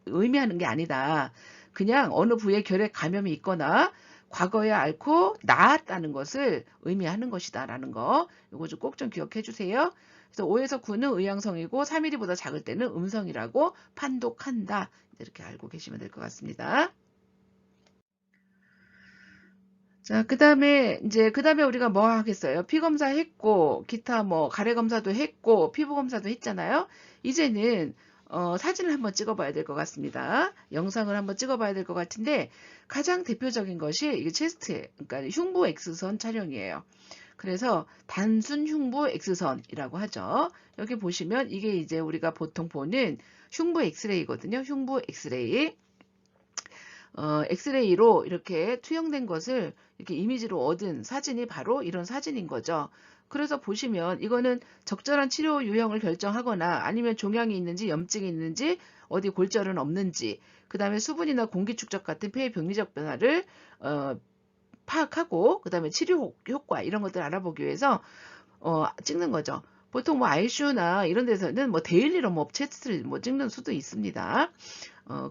S1: 의미하는 게 아니다. 그냥 어느 부위에 결핵 감염이 있거나 과거에 앓고 나았다는 것을 의미하는 것이다라는 거. 이거 좀 꼭 좀 기억해 주세요. 그래서 5에서 9는 의향성이고 3일이보다 작을 때는 음성이라고 판독한다. 이렇게 알고 계시면 될 것 같습니다. 자, 그 다음에 우리가 뭐 하겠어요? 피 검사 했고, 기타 뭐, 가래 검사도 했고, 피부 검사도 했잖아요? 이제는, 사진을 한번 찍어봐야 될 것 같습니다. 영상을 한번 찍어봐야 될 것 같은데, 가장 대표적인 것이 이게 체스트, 그러니까 흉부 X선 촬영이에요. 그래서 단순 흉부 X선이라고 하죠. 여기 보시면 이게 이제 우리가 보통 보는 흉부 엑스레이거든요. 흉부 엑스레이. 엑스레이로 이렇게 투영된 것을 이렇게 이미지로 얻은 사진이 바로 이런 사진인 거죠. 그래서 보시면 이거는 적절한 치료 유형을 결정하거나 아니면 종양이 있는지 염증이 있는지 어디 골절은 없는지 그 다음에 수분이나 공기 축적 같은 폐의 병리적 변화를 파악하고 그 다음에 치료 효과 이런 것들 알아보기 위해서 찍는 거죠. 보통 뭐 ICU나 이런 데서는 뭐 데일리로 뭐 체스트를 뭐 찍는 수도 있습니다.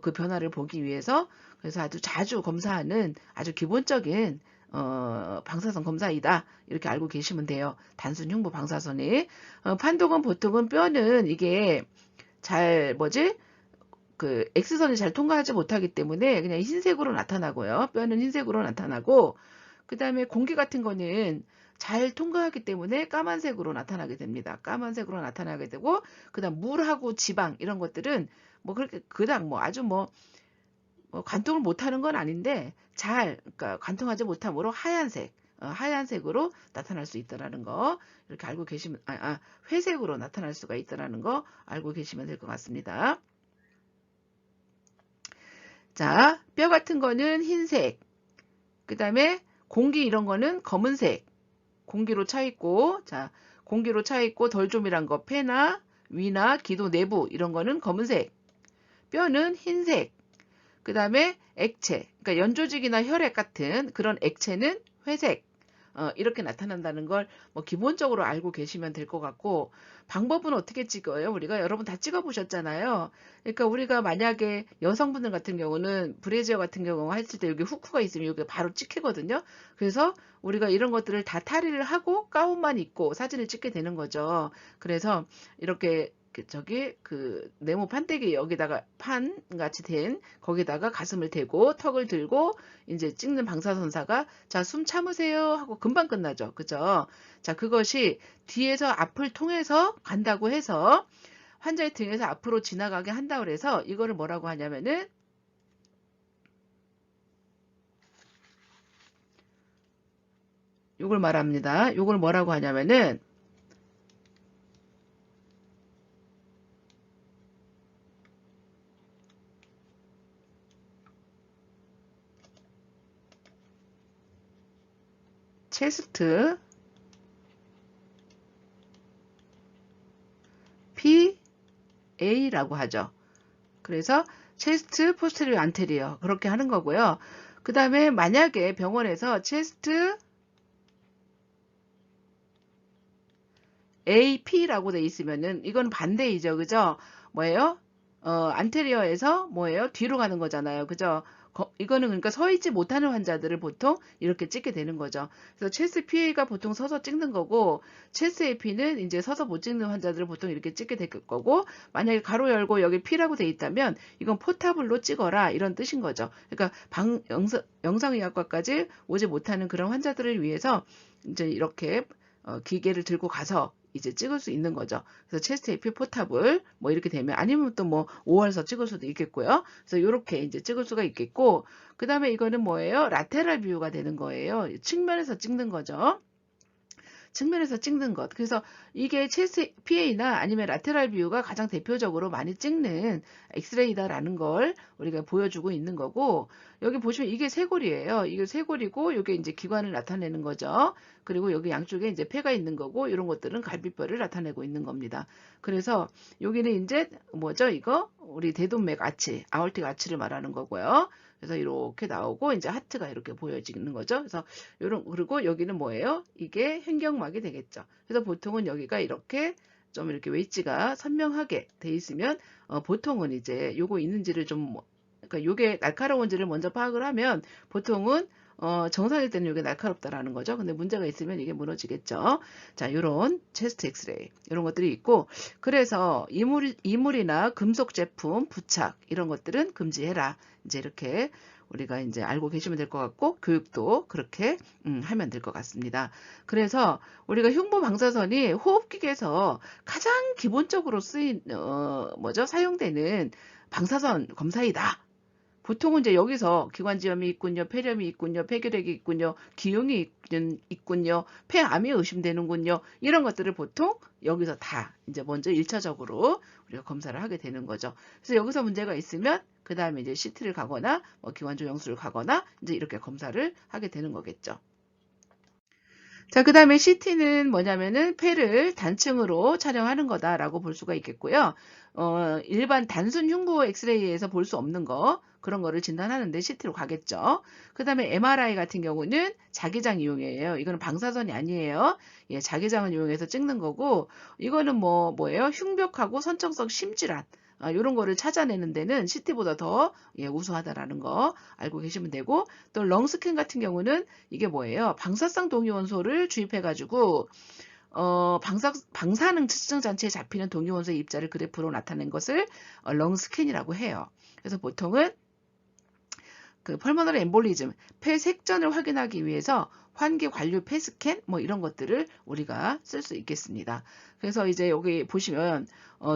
S1: 그 변화를 보기 위해서 그래서 아주 자주 검사하는 아주 기본적인 방사선 검사이다 이렇게 알고 계시면 돼요. 단순 흉부 방사선이 판독은 보통은 뼈는 이게 잘 뭐지 그 X선이 잘 통과하지 못하기 때문에 그냥 흰색으로 나타나고요. 뼈는 흰색으로 나타나고 그 다음에 공기 같은 거는 잘 통과하기 때문에 까만색으로 나타나게 됩니다. 까만색으로 나타나게 되고 그다음 물하고 지방 이런 것들은 뭐 그렇게 그닥 뭐 아주 뭐 관통을 못하는 건 아닌데 잘 그러니까 관통하지 못함으로 하얀색으로 나타날 수 있다라는 거 이렇게 알고 계시면 회색으로 나타날 수가 있다라는 거 알고 계시면 될 것 같습니다. 자, 뼈 같은 거는 흰색, 그 다음에 공기 이런 거는 검은색, 공기로 차 있고, 자, 공기로 차 있고 덜좀이란 거, 폐나 위나 기도 내부 이런 거는 검은색, 뼈는 흰색, 그 다음에 액체, 그러니까 연조직이나 혈액 같은 그런 액체는 회색, 이렇게 나타난다는 걸 뭐 기본적으로 알고 계시면 될 것 같고 방법은 어떻게 찍어요? 우리가 여러분 다 찍어보셨잖아요. 그러니까 우리가 만약에 여성분들 같은 경우는 브래지어 같은 경우 했을 때 여기 후크가 있으면 여기 바로 찍히거든요. 그래서 우리가 이런 것들을 다 탈의를 하고 가운만 입고 사진을 찍게 되는 거죠. 그래서 이렇게 그 네모 판때기 여기다가 판 같이 된 거기다가 가슴을 대고 턱을 들고 이제 찍는 방사선사가 자, 숨 참으세요 하고 금방 끝나죠. 그죠? 자, 그것이 뒤에서 앞을 통해서 간다고 해서 환자의 등에서 앞으로 지나가게 한다고 해서 이거를 뭐라고 하냐면은 요걸 말합니다. 요걸 뭐라고 하냐면은 체스트 PA라고 하죠. 그래서 체스트 포스테리어 안테리어 그렇게 하는 거고요. 그 다음에 만약에 병원에서 체스트 AP라고 돼 있으면은 이건 반대이죠. 그죠? 뭐예요? 안테리어에서 뭐예요? 뒤로 가는 거잖아요. 그죠? 이거는 그러니까 서 있지 못하는 환자들을 보통 이렇게 찍게 되는 거죠. 그래서 체스 PA가 보통 서서 찍는 거고 체스 AP는 이제 서서 못 찍는 환자들을 보통 이렇게 찍게 될 거고 만약에 가로 열고 여기 P라고 돼 있다면 이건 포타블로 찍어라 이런 뜻인 거죠. 그러니까 영상의학과까지 오지 못하는 그런 환자들을 위해서 이제 이렇게 기계를 들고 가서 이제 찍을 수 있는 거죠. 그래서 체스트 AP 포탑을 뭐 이렇게 되면 아니면 또 뭐 5월서 찍을 수도 있겠고요. 그래서 이렇게 이제 찍을 수가 있겠고 그 다음에 이거는 뭐예요? 라테랄 뷰가 되는 거예요. 측면에서 찍는 거죠. 측면에서 찍는 것. 그래서 이게 체스 PA나 아니면 라테랄 뷰가 가장 대표적으로 많이 찍는 엑스레이다라는 걸 우리가 보여주고 있는 거고 여기 보시면 이게 쇄골이에요. 이게 쇄골이고 이게 이제 기관을 나타내는 거죠. 그리고 여기 양쪽에 이제 폐가 있는 거고 이런 것들은 갈비뼈를 나타내고 있는 겁니다. 그래서 여기는 이제 뭐죠? 이거 우리 대동맥 아치, 아ortic 아치를 말하는 거고요. 그래서 이렇게 나오고 이제 하트가 이렇게 보여지는 거죠. 그래서 그리고 여기는 뭐예요? 이게 횡격막이 되겠죠. 그래서 보통은 여기가 이렇게 좀 이렇게 웨지가 선명하게 돼 있으면 보통은 이제 요거 있는지를 좀 그러니까 요게 날카로운지를 먼저 파악을 하면 보통은 정상일 때는 이게 날카롭다라는 거죠. 근데 문제가 있으면 이게 무너지겠죠. 자, 요런 체스트 엑스레이 이런 것들이 있고, 그래서 이물이나 금속 제품, 부착 이런 것들은 금지해라. 이제 이렇게 우리가 이제 알고 계시면 될 것 같고, 교육도 그렇게 하면 될 것 같습니다. 그래서 우리가 흉부 방사선이 호흡기계에서 가장 기본적으로 사용되는 방사선 검사이다. 보통은 이제 여기서 기관지염이 있군요, 폐렴이 있군요, 폐결핵이 있군요, 기흉이 있군요, 폐암이 의심되는군요. 이런 것들을 보통 여기서 다 이제 먼저 1차적으로 우리가 검사를 하게 되는 거죠. 그래서 여기서 문제가 있으면 그 다음에 이제 CT를 가거나 뭐 기관조영술을 가거나 이제 이렇게 검사를 하게 되는 거겠죠. 자, 그 다음에 CT는 뭐냐면은 폐를 단층으로 촬영하는 거다라고 볼 수가 있겠고요. 일반 단순 흉부 엑스레이에서 볼 수 없는 거, 그런 거를 진단하는데 CT로 가겠죠. 그 다음에 MRI 같은 경우는 자기장 이용이에요. 이거는 방사선이 아니에요. 예, 자기장을 이용해서 찍는 거고, 이거는 뭐예요? 흉벽하고 선천성 심질환. 이런 거를 찾아내는 데는 CT보다 더 우수하다라는 거 알고 계시면 되고, 또 렁스캔 같은 경우는 이게 뭐예요? 방사성 동위원소를 주입해가지고 방사능 측정 장치에 잡히는 동위원소의 입자를 그래프로 나타낸 것을 렁스캔이라고 해요. 그래서 보통은 그 펄모너리 엠볼리즘, 폐 색전을 확인하기 위해서 환기 관류 폐스캔 뭐 이런 것들을 우리가 쓸 수 있겠습니다. 그래서 이제 여기 보시면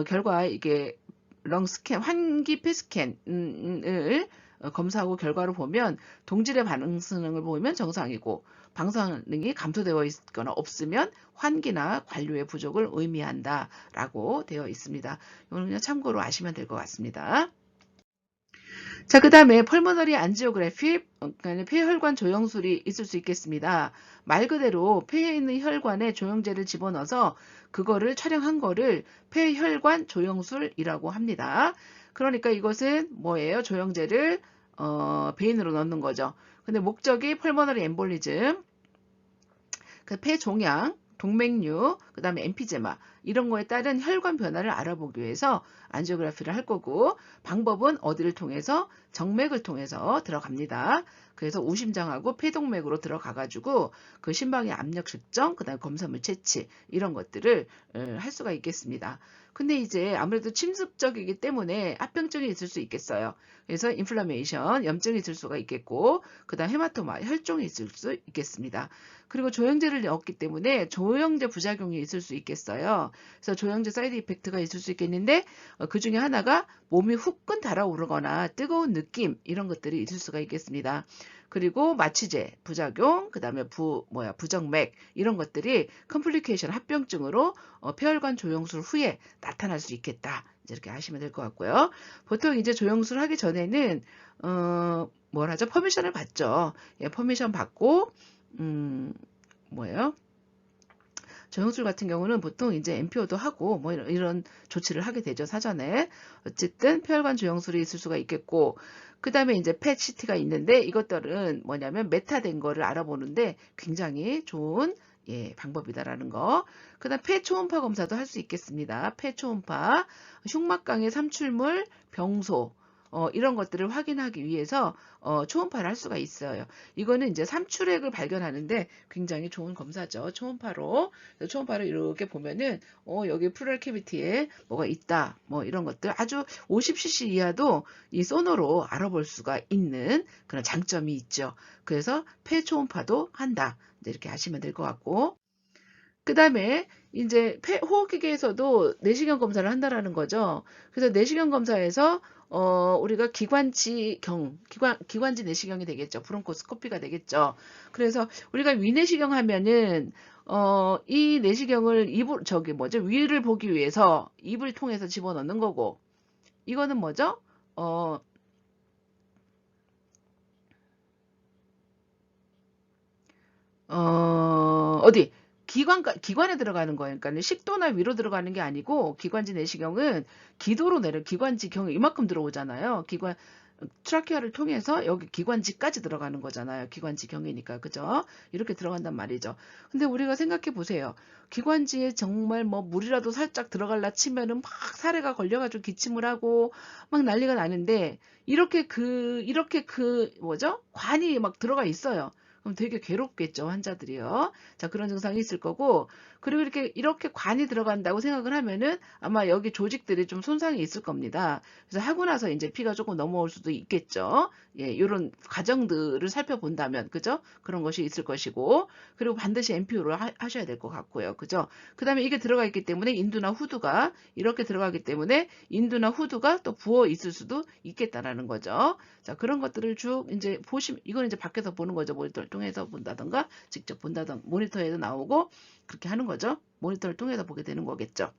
S1: 결과 이게 렁스캔, 환기 폐스캔을 검사하고 결과를 보면 동질의 반응성을 보면 정상이고 방사능이 감소되어 있거나 없으면 환기나 관류의 부족을 의미한다라고 되어 있습니다. 이거는 그냥 참고로 아시면 될 것 같습니다. 자, 그 다음에 펄모너리 안지오그래피, 폐혈관 조영술이 있을 수 있겠습니다. 말 그대로 폐에 있는 혈관에 조영제를 집어넣어서 그거를 촬영한 거를 폐혈관 조영술이라고 합니다. 그러니까 이것은 뭐예요? 조영제를 베인으로 넣는 거죠. 근데 목적이 펄모너리 엠볼리즘, 그 폐종양, 동맥류, 그 다음에 엠피제마 이런 거에 따른 혈관 변화를 알아보기 위해서 안지오그래피를 할 거고, 방법은 어디를 통해서? 정맥을 통해서 들어갑니다. 그래서 우심장하고 폐동맥으로 들어가가지고 그 심방의 압력 측정, 그 다음에 검사물 채취 이런 것들을 할 수가 있겠습니다. 근데 이제 아무래도 침습적이기 때문에 합병증이 있을 수 있겠어요. 그래서 인플라메이션, 염증이 있을 수가 있겠고, 그 다음 헤마토마, 혈종이 있을 수 있겠습니다. 그리고 조영제를 넣었기 때문에 조영제 부작용이 있을 수 있겠어요. 그래서 조영제 사이드 이펙트가 있을 수 있겠는데 그 중에 하나가 몸이 후끈 달아오르거나 뜨거운 느낌 이런 것들이 있을 수가 있겠습니다. 그리고 마취제 부작용, 그 다음에 부정맥 이런 것들이 컴플리케이션 합병증으로 폐혈관 조영술 후에 나타날 수 있겠다. 이렇게 아시면 될 것 같고요. 보통 이제 조영술 하기 전에는 퍼미션을 받죠. 예, 퍼미션 받고 조영술 같은 경우는 보통 이제 MPO도 하고 뭐 이런 조치를 하게 되죠, 사전에. 어쨌든 폐혈관 조영술이 있을 수가 있겠고, 그 다음에 이제 펫CT가 있는데 이것들은 뭐냐면 메타된 거를 알아보는데 굉장히 좋은 방법이다라는 거. 그 다음 폐초음파 검사도 할 수 있겠습니다. 폐초음파, 흉막강의 삼출물, 병소, 이런 것들을 확인하기 위해서 초음파를 할 수가 있어요. 이거는 이제 삼출액을 발견하는데 굉장히 좋은 검사죠. 초음파로 이렇게 보면은 여기 플럴 캐비티에 뭐가 있다. 뭐 이런 것들 아주 50cc 이하도 이 소노로 알아볼 수가 있는 그런 장점이 있죠. 그래서 폐초음파도 한다. 이렇게 아시면 될 것 같고, 그 다음에 이제 호흡기계에서도 내시경 검사를 한다라는 거죠. 그래서 내시경 검사에서 우리가 기관지 내시경이 되겠죠. 브론코스코피가 되겠죠. 그래서 우리가 위내시경 하면은 이 내시경을 위를 보기 위해서 입을 통해서 집어넣는 거고, 이거는 뭐죠? 어디? 기관에 들어가는 거예요. 그러니까 식도나 위로 들어가는 게 아니고, 기관지 내시경은 기도로 기관지 경이 이만큼 들어오잖아요. 트라키아를 통해서 여기 기관지까지 들어가는 거잖아요. 기관지경이니까. 그죠? 이렇게 들어간단 말이죠. 근데 우리가 생각해 보세요. 기관지에 정말 뭐 물이라도 살짝 들어갈라 치면은 막 사례가 걸려가지고 기침을 하고 막 난리가 나는데 이렇게 뭐죠? 관이 막 들어가 있어요. 그럼 되게 괴롭겠죠, 환자들이요. 자, 그런 증상이 있을 거고, 그리고 이렇게 관이 들어간다고 생각을 하면은 아마 여기 조직들이 좀 손상이 있을 겁니다. 그래서 하고 나서 이제 피가 조금 넘어올 수도 있겠죠. 예, 이런 과정들을 살펴본다면, 그죠? 그런 것이 있을 것이고, 그리고 반드시 MPO를 하셔야 될 것 같고요. 그죠? 그 다음에 이게 들어가 있기 때문에 인두나 후두가 이렇게 들어가기 때문에 인두나 후두가 또 부어 있을 수도 있겠다라는 거죠. 자, 그런 것들을 쭉 이제 이건 이제 밖에서 보는 거죠. 모니터를 통해서 본다던가, 직접 본다던가, 모니터에도 나오고, 그렇게 하는 거죠. 모니터를 통해서 보게 되는 거겠죠.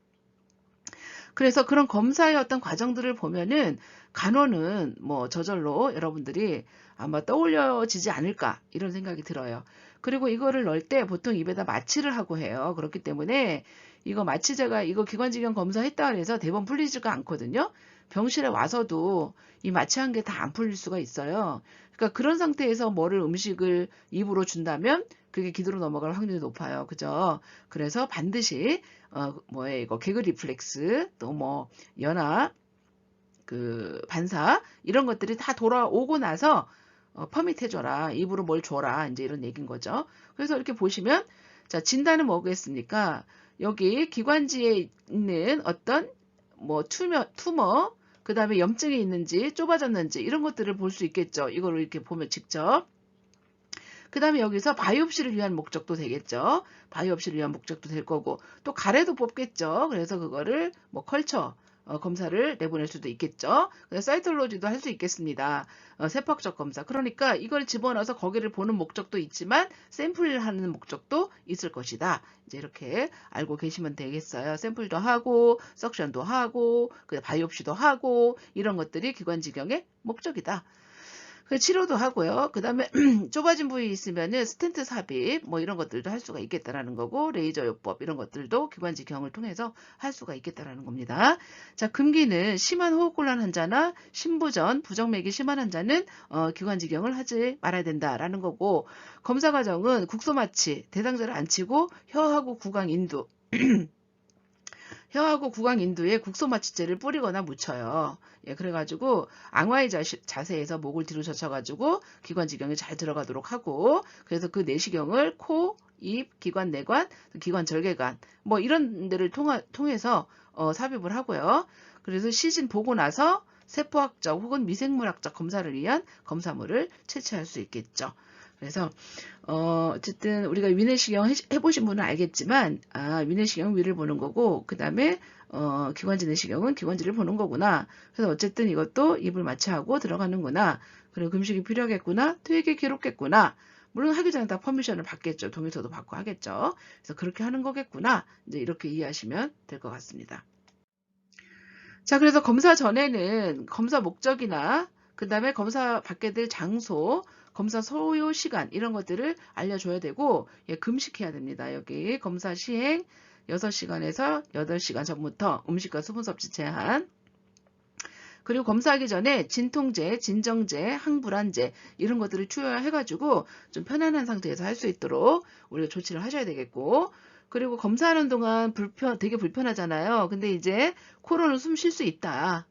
S1: 그래서 그런 검사의 어떤 과정들을 보면은 간호는 뭐 저절로 여러분들이 아마 떠올려지지 않을까 이런 생각이 들어요. 그리고 이거를 넣을 때 보통 입에다 마취를 하고 해요. 그렇기 때문에 이거 마취제가 이거 기관지경 검사했다 그래서 대번 풀리지가 않거든요. 병실에 와서도 이 마취한 게 다 안 풀릴 수가 있어요. 그러니까 그런 상태에서 음식을 입으로 준다면 그게 기도로 넘어갈 확률이 높아요. 그죠? 그래서 반드시 뭐에 이거 개그 리플렉스 또 뭐 연화 반사 이런 것들이 다 돌아오고 나서 퍼밋 해줘라 입으로 뭘 줘라 이제 이런 얘기인 거죠. 그래서 이렇게 보시면 자 진단은 뭐겠습니까? 여기 기관지에 있는 어떤 뭐 투머 그 다음에 염증이 있는지 좁아졌는지 이런 것들을 볼 수 있겠죠. 이걸 이렇게 보면 직접. 그 다음에 여기서 바이옵시를 위한 목적도 되겠죠. 바이옵시를 위한 목적도 될 거고 또 가래도 뽑겠죠. 그래서 그거를 뭐 컬처 검사를 내보낼 수도 있겠죠. 사이톨로지도 할 수 있겠습니다. 세포학적 검사. 그러니까 이걸 집어넣어서 거기를 보는 목적도 있지만 샘플을 하는 목적도 있을 것이다. 이제 이렇게 알고 계시면 되겠어요. 샘플도 하고 석션도 하고 바이옵시도 하고 이런 것들이 기관지경의 목적이다. 치료도 하고요. 그 다음에 좁아진 부위 있으면은 스텐트 삽입 뭐 이런 것들도 할 수가 있겠다라는 거고 레이저 요법 이런 것들도 기관지경을 통해서 할 수가 있겠다라는 겁니다. 자, 금기는 심한 호흡곤란 환자나 심부전, 부정맥이 심한 환자는 기관지경을 하지 말아야 된다라는 거고 검사 과정은 국소마취, 대상자를 안 치고 혀하고 구강 인두 혀하고 구강 인두에 국소마취제를 뿌리거나 묻혀요. 예, 그래가지고 앙와의 자세에서 목을 뒤로 젖혀가지고 기관지경이 잘 들어가도록 하고 그래서 그 내시경을 코, 입, 기관 내관, 기관 절개관 뭐 이런 데를 통해서 삽입을 하고요. 그래서 시진 보고 나서 세포학적 혹은 미생물학적 검사를 위한 검사물을 채취할 수 있겠죠. 그래서 어쨌든 우리가 위내시경 해보신 분은 알겠지만 위내시경은 위를 보는 거고 그 다음에 기관지 내시경은 기관지를 보는 거구나. 그래서 어쨌든 이것도 입을 마취하고 들어가는구나. 그리고 금식이 필요하겠구나. 되게 괴롭겠구나. 물론 하기 전에 다 퍼미션을 받겠죠. 동의서도 받고 하겠죠. 그래서 그렇게 하는 거겠구나. 이제 이렇게 이해하시면 될 것 같습니다. 자, 그래서 검사 전에는 검사 목적이나 그 다음에 검사 받게 될 장소, 검사 소요 시간 이런 것들을 알려줘야 되고 예, 금식해야 됩니다. 여기 검사 시행 6시간에서 8시간 전부터 음식과 수분 섭취 제한 그리고 검사하기 전에 진통제, 진정제, 항불안제 이런 것들을 투여해가지고 좀 편안한 상태에서 할 수 있도록 우리가 조치를 하셔야 되겠고 그리고 검사하는 동안 되게 불편하잖아요. 근데 이제 코로는 숨 쉴 수 있다.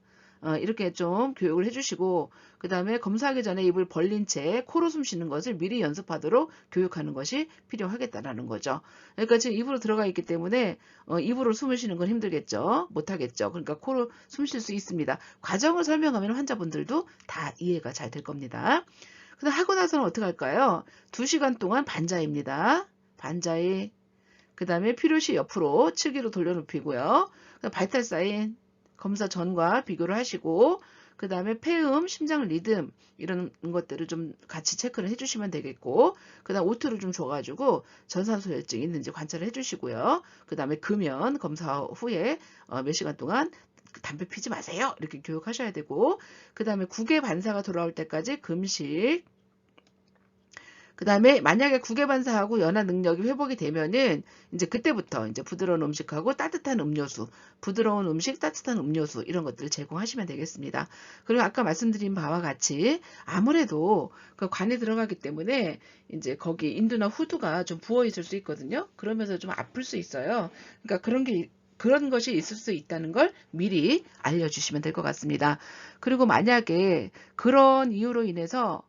S1: 이렇게 좀 교육을 해주시고 그 다음에 검사하기 전에 입을 벌린 채 코로 숨 쉬는 것을 미리 연습하도록 교육하는 것이 필요하겠다라는 거죠. 그러니까 지금 입으로 들어가 있기 때문에 입으로 숨을 쉬는 건 힘들겠죠. 못하겠죠. 그러니까 코로 숨 쉴 수 있습니다. 과정을 설명하면 환자분들도 다 이해가 잘 될 겁니다. 근데 하고 나서는 어떻게 할까요? 2시간 동안 반자입니다. 반자이 그 다음에 필요시 옆으로 측위로 돌려눕히고요. 바이탈 사인 검사 전과 비교를 하시고 그 다음에 폐음, 심장 리듬 이런 것들을 좀 같이 체크를 해주시면 되겠고 그 다음 O2를 좀 줘가지고 전산소혈증이 있는지 관찰을 해주시고요. 그 다음에 금연 검사 후에 몇 시간 동안 담배 피지 마세요. 이렇게 교육하셔야 되고 그 다음에 국외 반사가 돌아올 때까지 금식 그 다음에 만약에 구개 반사하고 연화 능력이 회복이 되면은 이제 그때부터 이제 부드러운 음식하고 따뜻한 음료수, 부드러운 음식, 따뜻한 음료수 이런 것들을 제공하시면 되겠습니다. 그리고 아까 말씀드린 바와 같이 아무래도 그 관에 들어가기 때문에 이제 거기 인두나 후두가 좀 부어 있을 수 있거든요. 그러면서 좀 아플 수 있어요. 그러니까 그런 것이 있을 수 있다는 걸 미리 알려주시면 될 것 같습니다. 그리고 만약에 그런 이유로 인해서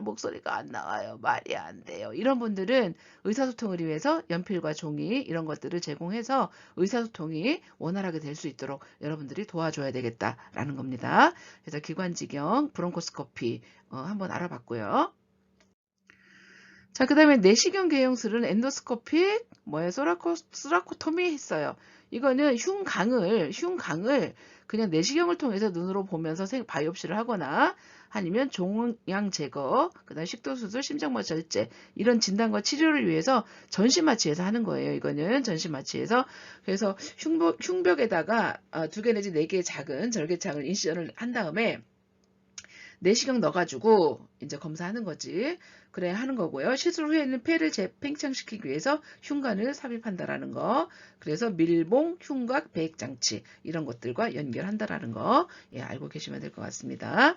S1: 목소리가 안 나와요. 말이 안 돼요. 이런 분들은 의사소통을 위해서 연필과 종이 이런 것들을 제공해서 의사소통이 원활하게 될 수 있도록 여러분들이 도와줘야 되겠다라는 겁니다. 그래서 기관지경 브론코스코피 한번 알아봤고요. 자, 그 다음에 내시경 개용술은 엔도스코피, 소라코토미 했어요. 이거는 흉강을 그냥 내시경을 통해서 눈으로 보면서 바이옵시를 하거나 아니면 종양 제거, 그 다음 식도수술, 심장마 절제 이런 진단과 치료를 위해서 전신마취에서 하는 거예요. 이거는 전신마취에서. 그래서 흉벽에다가 2개 내지 4개의 작은 절개창을 인시전을 한 다음에 내시경 넣어가지고 이제 검사하는 거지. 그래 하는 거고요. 시술 후에는 폐를 재팽창시키기 위해서 흉관을 삽입한다라는 거. 그래서 밀봉, 흉곽, 배액 장치 이런 것들과 연결한다라는 거 알고 계시면 될 것 같습니다.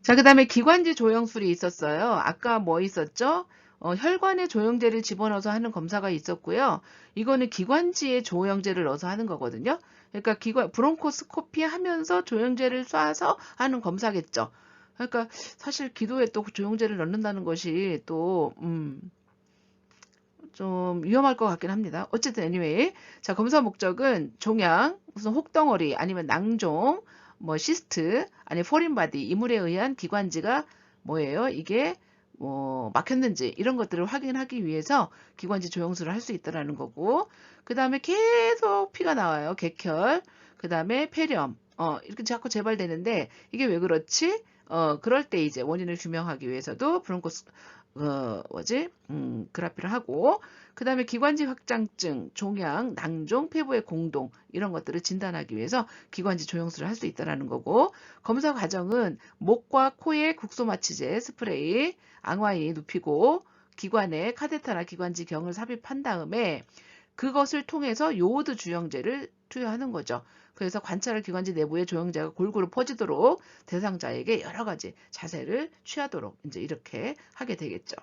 S1: 자, 그 다음에 기관지 조영술이 있었어요. 아까 뭐 있었죠? 혈관에 조영제를 집어넣어서 하는 검사가 있었고요. 이거는 기관지에 조영제를 넣어서 하는 거거든요. 그러니까 브론코스코피 하면서 조영제를 쏴서 하는 검사겠죠. 그러니까 사실 기도에 또 조영제를 넣는다는 것이 또 좀 위험할 것 같긴 합니다. 어쨌든 anyway. 자, 검사 목적은 종양, 무슨 혹덩어리 아니면 낭종, 뭐 시스트, 아니 포린바디, 이물에 의한 기관지가 뭐예요? 이게 막혔는지 이런 것들을 확인하기 위해서 기관지 조영술을 할 수 있다라는 거고, 그 다음에 계속 피가 나와요. 객혈, 그 다음에 폐렴, 이렇게 자꾸 재발되는데 이게 왜 그렇지? 그럴 때 이제 원인을 규명하기 위해서도 그라피를 하고, 그 다음에 기관지 확장증, 종양, 낭종, 피부의 공동 이런 것들을 진단하기 위해서 기관지 조영술을 할 수 있다는 거고, 검사 과정은 목과 코에 국소마취제 스프레이, 앙화이 눕히고 기관에 카테터나 기관지경을 삽입한 다음에 그것을 통해서 요오드 주영제를 투여하는 거죠. 그래서 관찰할 기관지 내부에 조영제가 골고루 퍼지도록 대상자에게 여러 가지 자세를 취하도록 이제 이렇게 하게 되겠죠.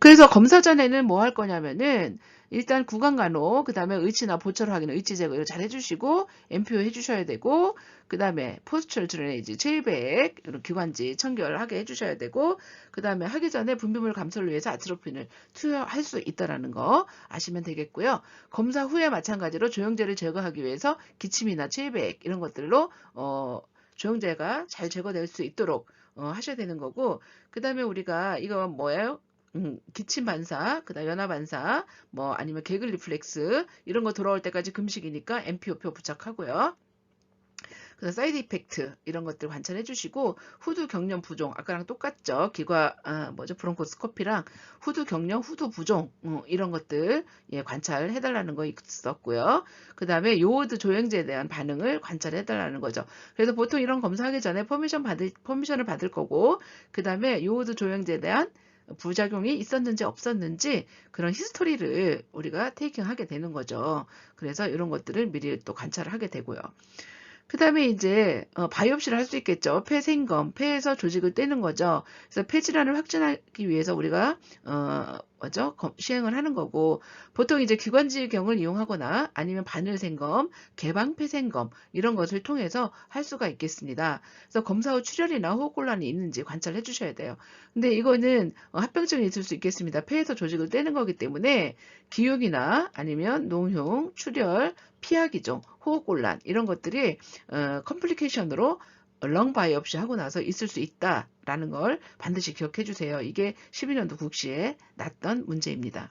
S1: 그래서 검사 전에는 뭐 할 거냐면은 일단 구강간호, 그 다음에 의치나 보철 확인, 의치 제거 이거 잘 해주시고 엠피오 해주셔야 되고, 그 다음에 포스처럴 드레이지, 체이백, 이런 기관지 청결하게 해주셔야 되고, 그 다음에 하기 전에 분비물 감소를 위해서 아트로핀을 투여할 수 있다라는 거 아시면 되겠고요. 검사 후에 마찬가지로 조영제를 제거하기 위해서 기침이나 체이백 이런 것들로 조영제가 잘 제거될 수 있도록 하셔야 되는 거고, 그 다음에 우리가 이거 뭐예요? 기침 반사, 그다음 연화 반사, 뭐 아니면 개글 리플렉스 이런 거 돌아올 때까지 금식이니까 MPO표 부착하고요. 그다음 사이드 이펙트 이런 것들 관찰해 주시고, 후두 경련 부종 아까랑 똑같죠. 브론코스코피랑 후두 경련 후두 부종 이런 것들 관찰해 달라는 거 있었고요. 그다음에 요오드 조영제에 대한 반응을 관찰해 달라는 거죠. 그래서 보통 이런 검사하기 전에 퍼미션을 받을 거고, 그다음에 요오드 조영제에 대한 부작용이 있었는지 없었는지 그런 히스토리를 우리가 테이킹하게 되는 거죠. 그래서 이런 것들을 미리 또 관찰을 하게 되고요. 그 다음에 이제 바이옵시를 할 수 있겠죠. 폐생검, 폐에서 조직을 떼는 거죠. 그래서 폐질환을 확진하기 위해서 우리가 시행을 하는 거고, 보통 이제 기관지경을 이용하거나 아니면 바늘생검, 개방폐생검 이런 것을 통해서 할 수가 있겠습니다. 그래서 검사 후 출혈이나 호흡곤란이 있는지 관찰해 주셔야 돼요. 근데 이거는 합병증이 있을 수 있겠습니다. 폐에서 조직을 떼는 거기 때문에 기흉이나 아니면 농흉, 출혈, 피하기종, 호흡곤란 이런 것들이 컴플리케이션으로 렁 바이옵시 하고 나서 있을 수 있다라는 걸 반드시 기억해 주세요. 이게 12년도 국시에 났던 문제입니다.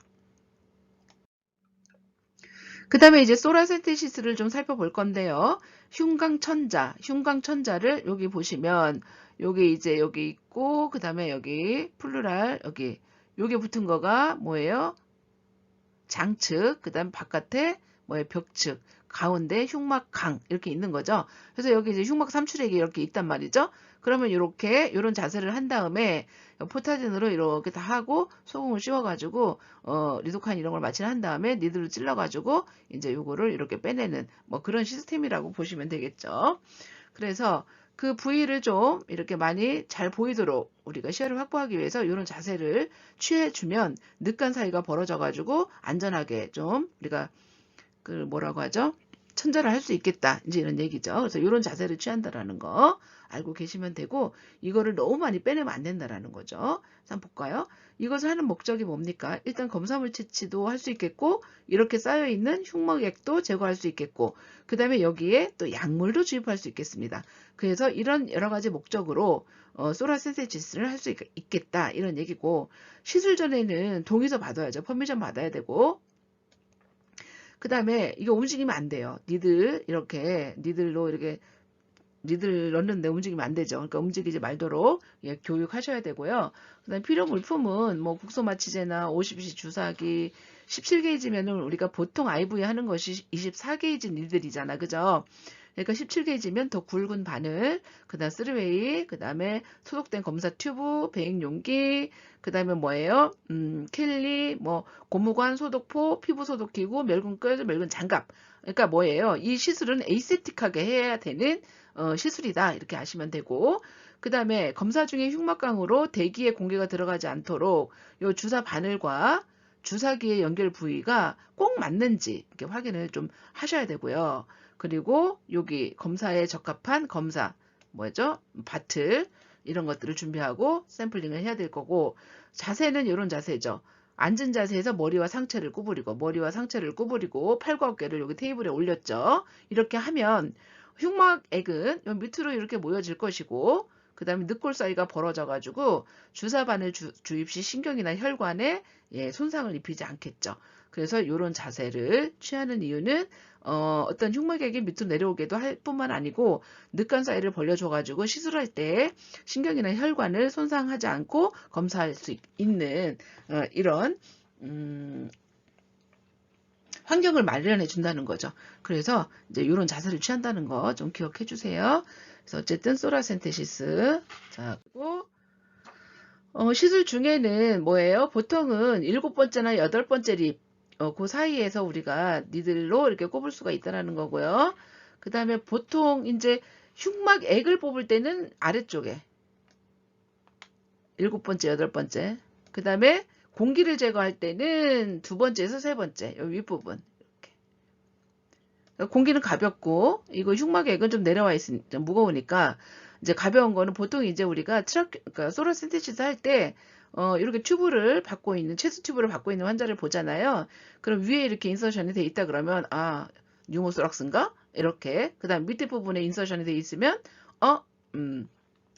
S1: 그 다음에 이제 소라센테시스를 좀 살펴볼 건데요. 흉강천자를 여기 보시면 여기 이제 여기 있고, 그 다음에 여기 플루랄 여기 붙은 거가 뭐예요? 장측, 그 다음 바깥에 뭐예요? 벽측. 가운데 흉막 강 이렇게 있는 거죠. 그래서 여기 이제 흉막 삼출액이 이렇게 있단 말이죠. 그러면 이렇게 이런 자세를 한 다음에 포타진으로 이렇게 다 하고 소금을 씌워가지고 리도카인 이런 걸 마취한 다음에 니들로 찔러가지고 이제 요거를 이렇게 빼내는 뭐 그런 시스템이라고 보시면 되겠죠. 그래서 그 부위를 좀 이렇게 많이 잘 보이도록 우리가 시야를 확보하기 위해서 이런 자세를 취해주면 늑간 사이가 벌어져가지고 안전하게 좀 우리가 그 뭐라고 하죠? 천절을 할 수 있겠다. 이제 이런 얘기죠. 그래서 이런 자세를 취한다라는 거 알고 계시면 되고 이거를 너무 많이 빼내면 안 된다라는 거죠. 한번 볼까요? 이것을 하는 목적이 뭡니까? 일단 검사물 채취도 할 수 있겠고 이렇게 쌓여있는 흉막액도 제거할 수 있겠고 그 다음에 여기에 또 약물도 주입할 수 있겠습니다. 그래서 이런 여러 가지 목적으로 소라센테시스를 할 수 있겠다 이런 얘기고 시술 전에는 동의서 받아야죠. 퍼미션 받아야 되고 그 다음에 이거 움직이면 안 돼요. 니들로 이렇게 니들 넣는데 움직이면 안 되죠. 그러니까 움직이지 말도록 교육하셔야 되고요. 그 다음에 필요 물품은 뭐 국소마취제나 50cc 주사기 17게이지면은 우리가 보통 IV 하는 것이 24게이지 니들이잖아. 그죠? 그러니까 17게이지면 더 굵은 바늘, 그 다음 3웨이, 그 다음에 소독된 검사 튜브, 배행 용기, 그 다음에 뭐예요? 켈리, 뭐 고무관, 소독포, 피부 소독기구, 멸균 끈, 멸균 장갑. 그러니까 뭐예요? 이 시술은 에이세틱하게 해야 되는 시술이다. 이렇게 아시면 되고 그 다음에 검사 중에 흉막강으로 대기에 공기가 들어가지 않도록 이 주사 바늘과 주사기의 연결 부위가 꼭 맞는지 이렇게 확인을 좀 하셔야 되고요. 그리고 여기 검사에 적합한 검사 뭐죠? 바틀 이런 것들을 준비하고 샘플링을 해야 될 거고 자세는 이런 자세죠. 앉은 자세에서 머리와 상체를 구부리고 팔과 어깨를 여기 테이블에 올렸죠. 이렇게 하면 흉막액은 밑으로 이렇게 모여질 것이고 그 다음에 늑골 사이가 벌어져 가지고 주사바늘 주입 시 신경이나 혈관에 손상을 입히지 않겠죠. 그래서 이런 자세를 취하는 이유는 어떤 흉막액이 밑으로 내려오게도 할 뿐만 아니고 늑간 사이를 벌려줘 가지고 시술할 때 신경이나 혈관을 손상하지 않고 검사할 수 있는 이런 환경을 마련해 준다는 거죠. 그래서 이제 이런 자세를 취한다는 거 좀 기억해 주세요. 그래서 어쨌든 소라센테시스. 자, 그리고 시술 중에는 뭐예요? 보통은 7번째나 8번째 립, 그 사이에서 우리가 니들로 이렇게 꼽을 수가 있다는 거고요. 그 다음에 보통 이제 흉막액을 뽑을 때는 아래쪽에 7번째, 8번째. 그 다음에 공기를 제거할 때는 2번째에서 3번째, 요 윗부분. 이렇게. 공기는 가볍고, 이거 흉막액은 좀 내려와 있으니까, 무거우니까, 이제 가벼운 거는 보통 이제 우리가 그러니까 소라센테시스 할 때, 이렇게 튜브를 받고 있는, 체스 튜브를 받고 있는 환자를 보잖아요. 그럼 위에 이렇게 인서션이 돼 있다 그러면, 아, 뉴모소락스인가? 이렇게. 그 다음 밑에 부분에 인서션이 돼 있으면,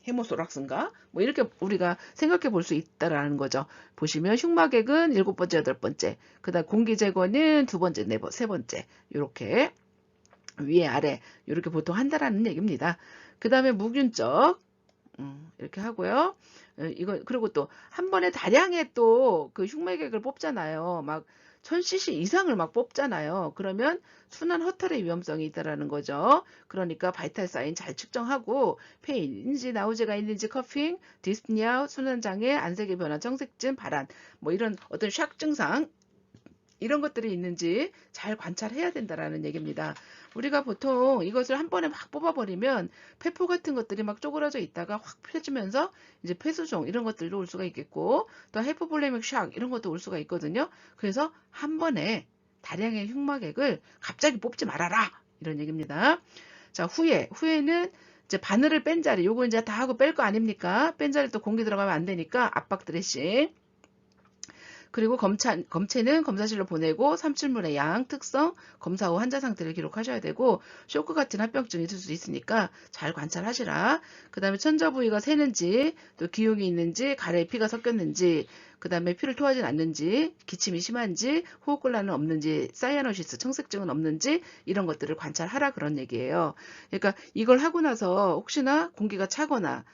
S1: 헤모소락스인가? 뭐 이렇게 우리가 생각해 볼 수 있다라는 거죠. 보시면 흉막액은 7번째, 8번째, 그 다음 공기 제거는 2번째, 3번째, 이렇게 위에 아래 이렇게 보통 한다라는 얘기입니다. 그 다음에 무균적 이렇게 하고요. 이거 그리고 또 한 번에 다량의 또 그 흉맥액을 뽑잖아요. 막 1000cc 이상을 막 뽑잖아요. 그러면 순환 허탈의 위험성이 있다라는 거죠. 그러니까 바이탈 사인 잘 측정하고 폐인인지 나우제가 있는지 커핑, 디스니아, 순환장애, 안색의 변화, 정색증, 발한 뭐 이런 어떤 샥 증상 이런 것들이 있는지 잘 관찰해야 된다라는 얘기입니다. 우리가 보통 이것을 한 번에 막 뽑아버리면 폐포 같은 것들이 막 쪼그라져 있다가 확 펴지면서 이제 폐수종 이런 것들도 올 수가 있겠고 또 하이포볼레믹 샥 이런 것도 올 수가 있거든요. 그래서 한 번에 다량의 흉막액을 갑자기 뽑지 말아라 이런 얘기입니다. 자 후에는 이제 바늘을 뺀 자리 요거 이제 다 하고 뺄 거 아닙니까? 뺀 자리 또 공기 들어가면 안 되니까 압박 드레싱 그리고 검체는 검사실로 보내고 삼출물의 양, 특성, 검사 후 환자 상태를 기록하셔야 되고 쇼크 같은 합병증이 있을 수 있으니까 잘 관찰하시라. 그 다음에 천자 부위가 새는지 또 기흉이 있는지 가래에 피가 섞였는지 그 다음에 피를 토하진 않는지 기침이 심한지 호흡곤란은 없는지 사이아노시스 청색증은 없는지 이런 것들을 관찰하라 그런 얘기예요. 그러니까 이걸 하고 나서 혹시나 공기가 차거나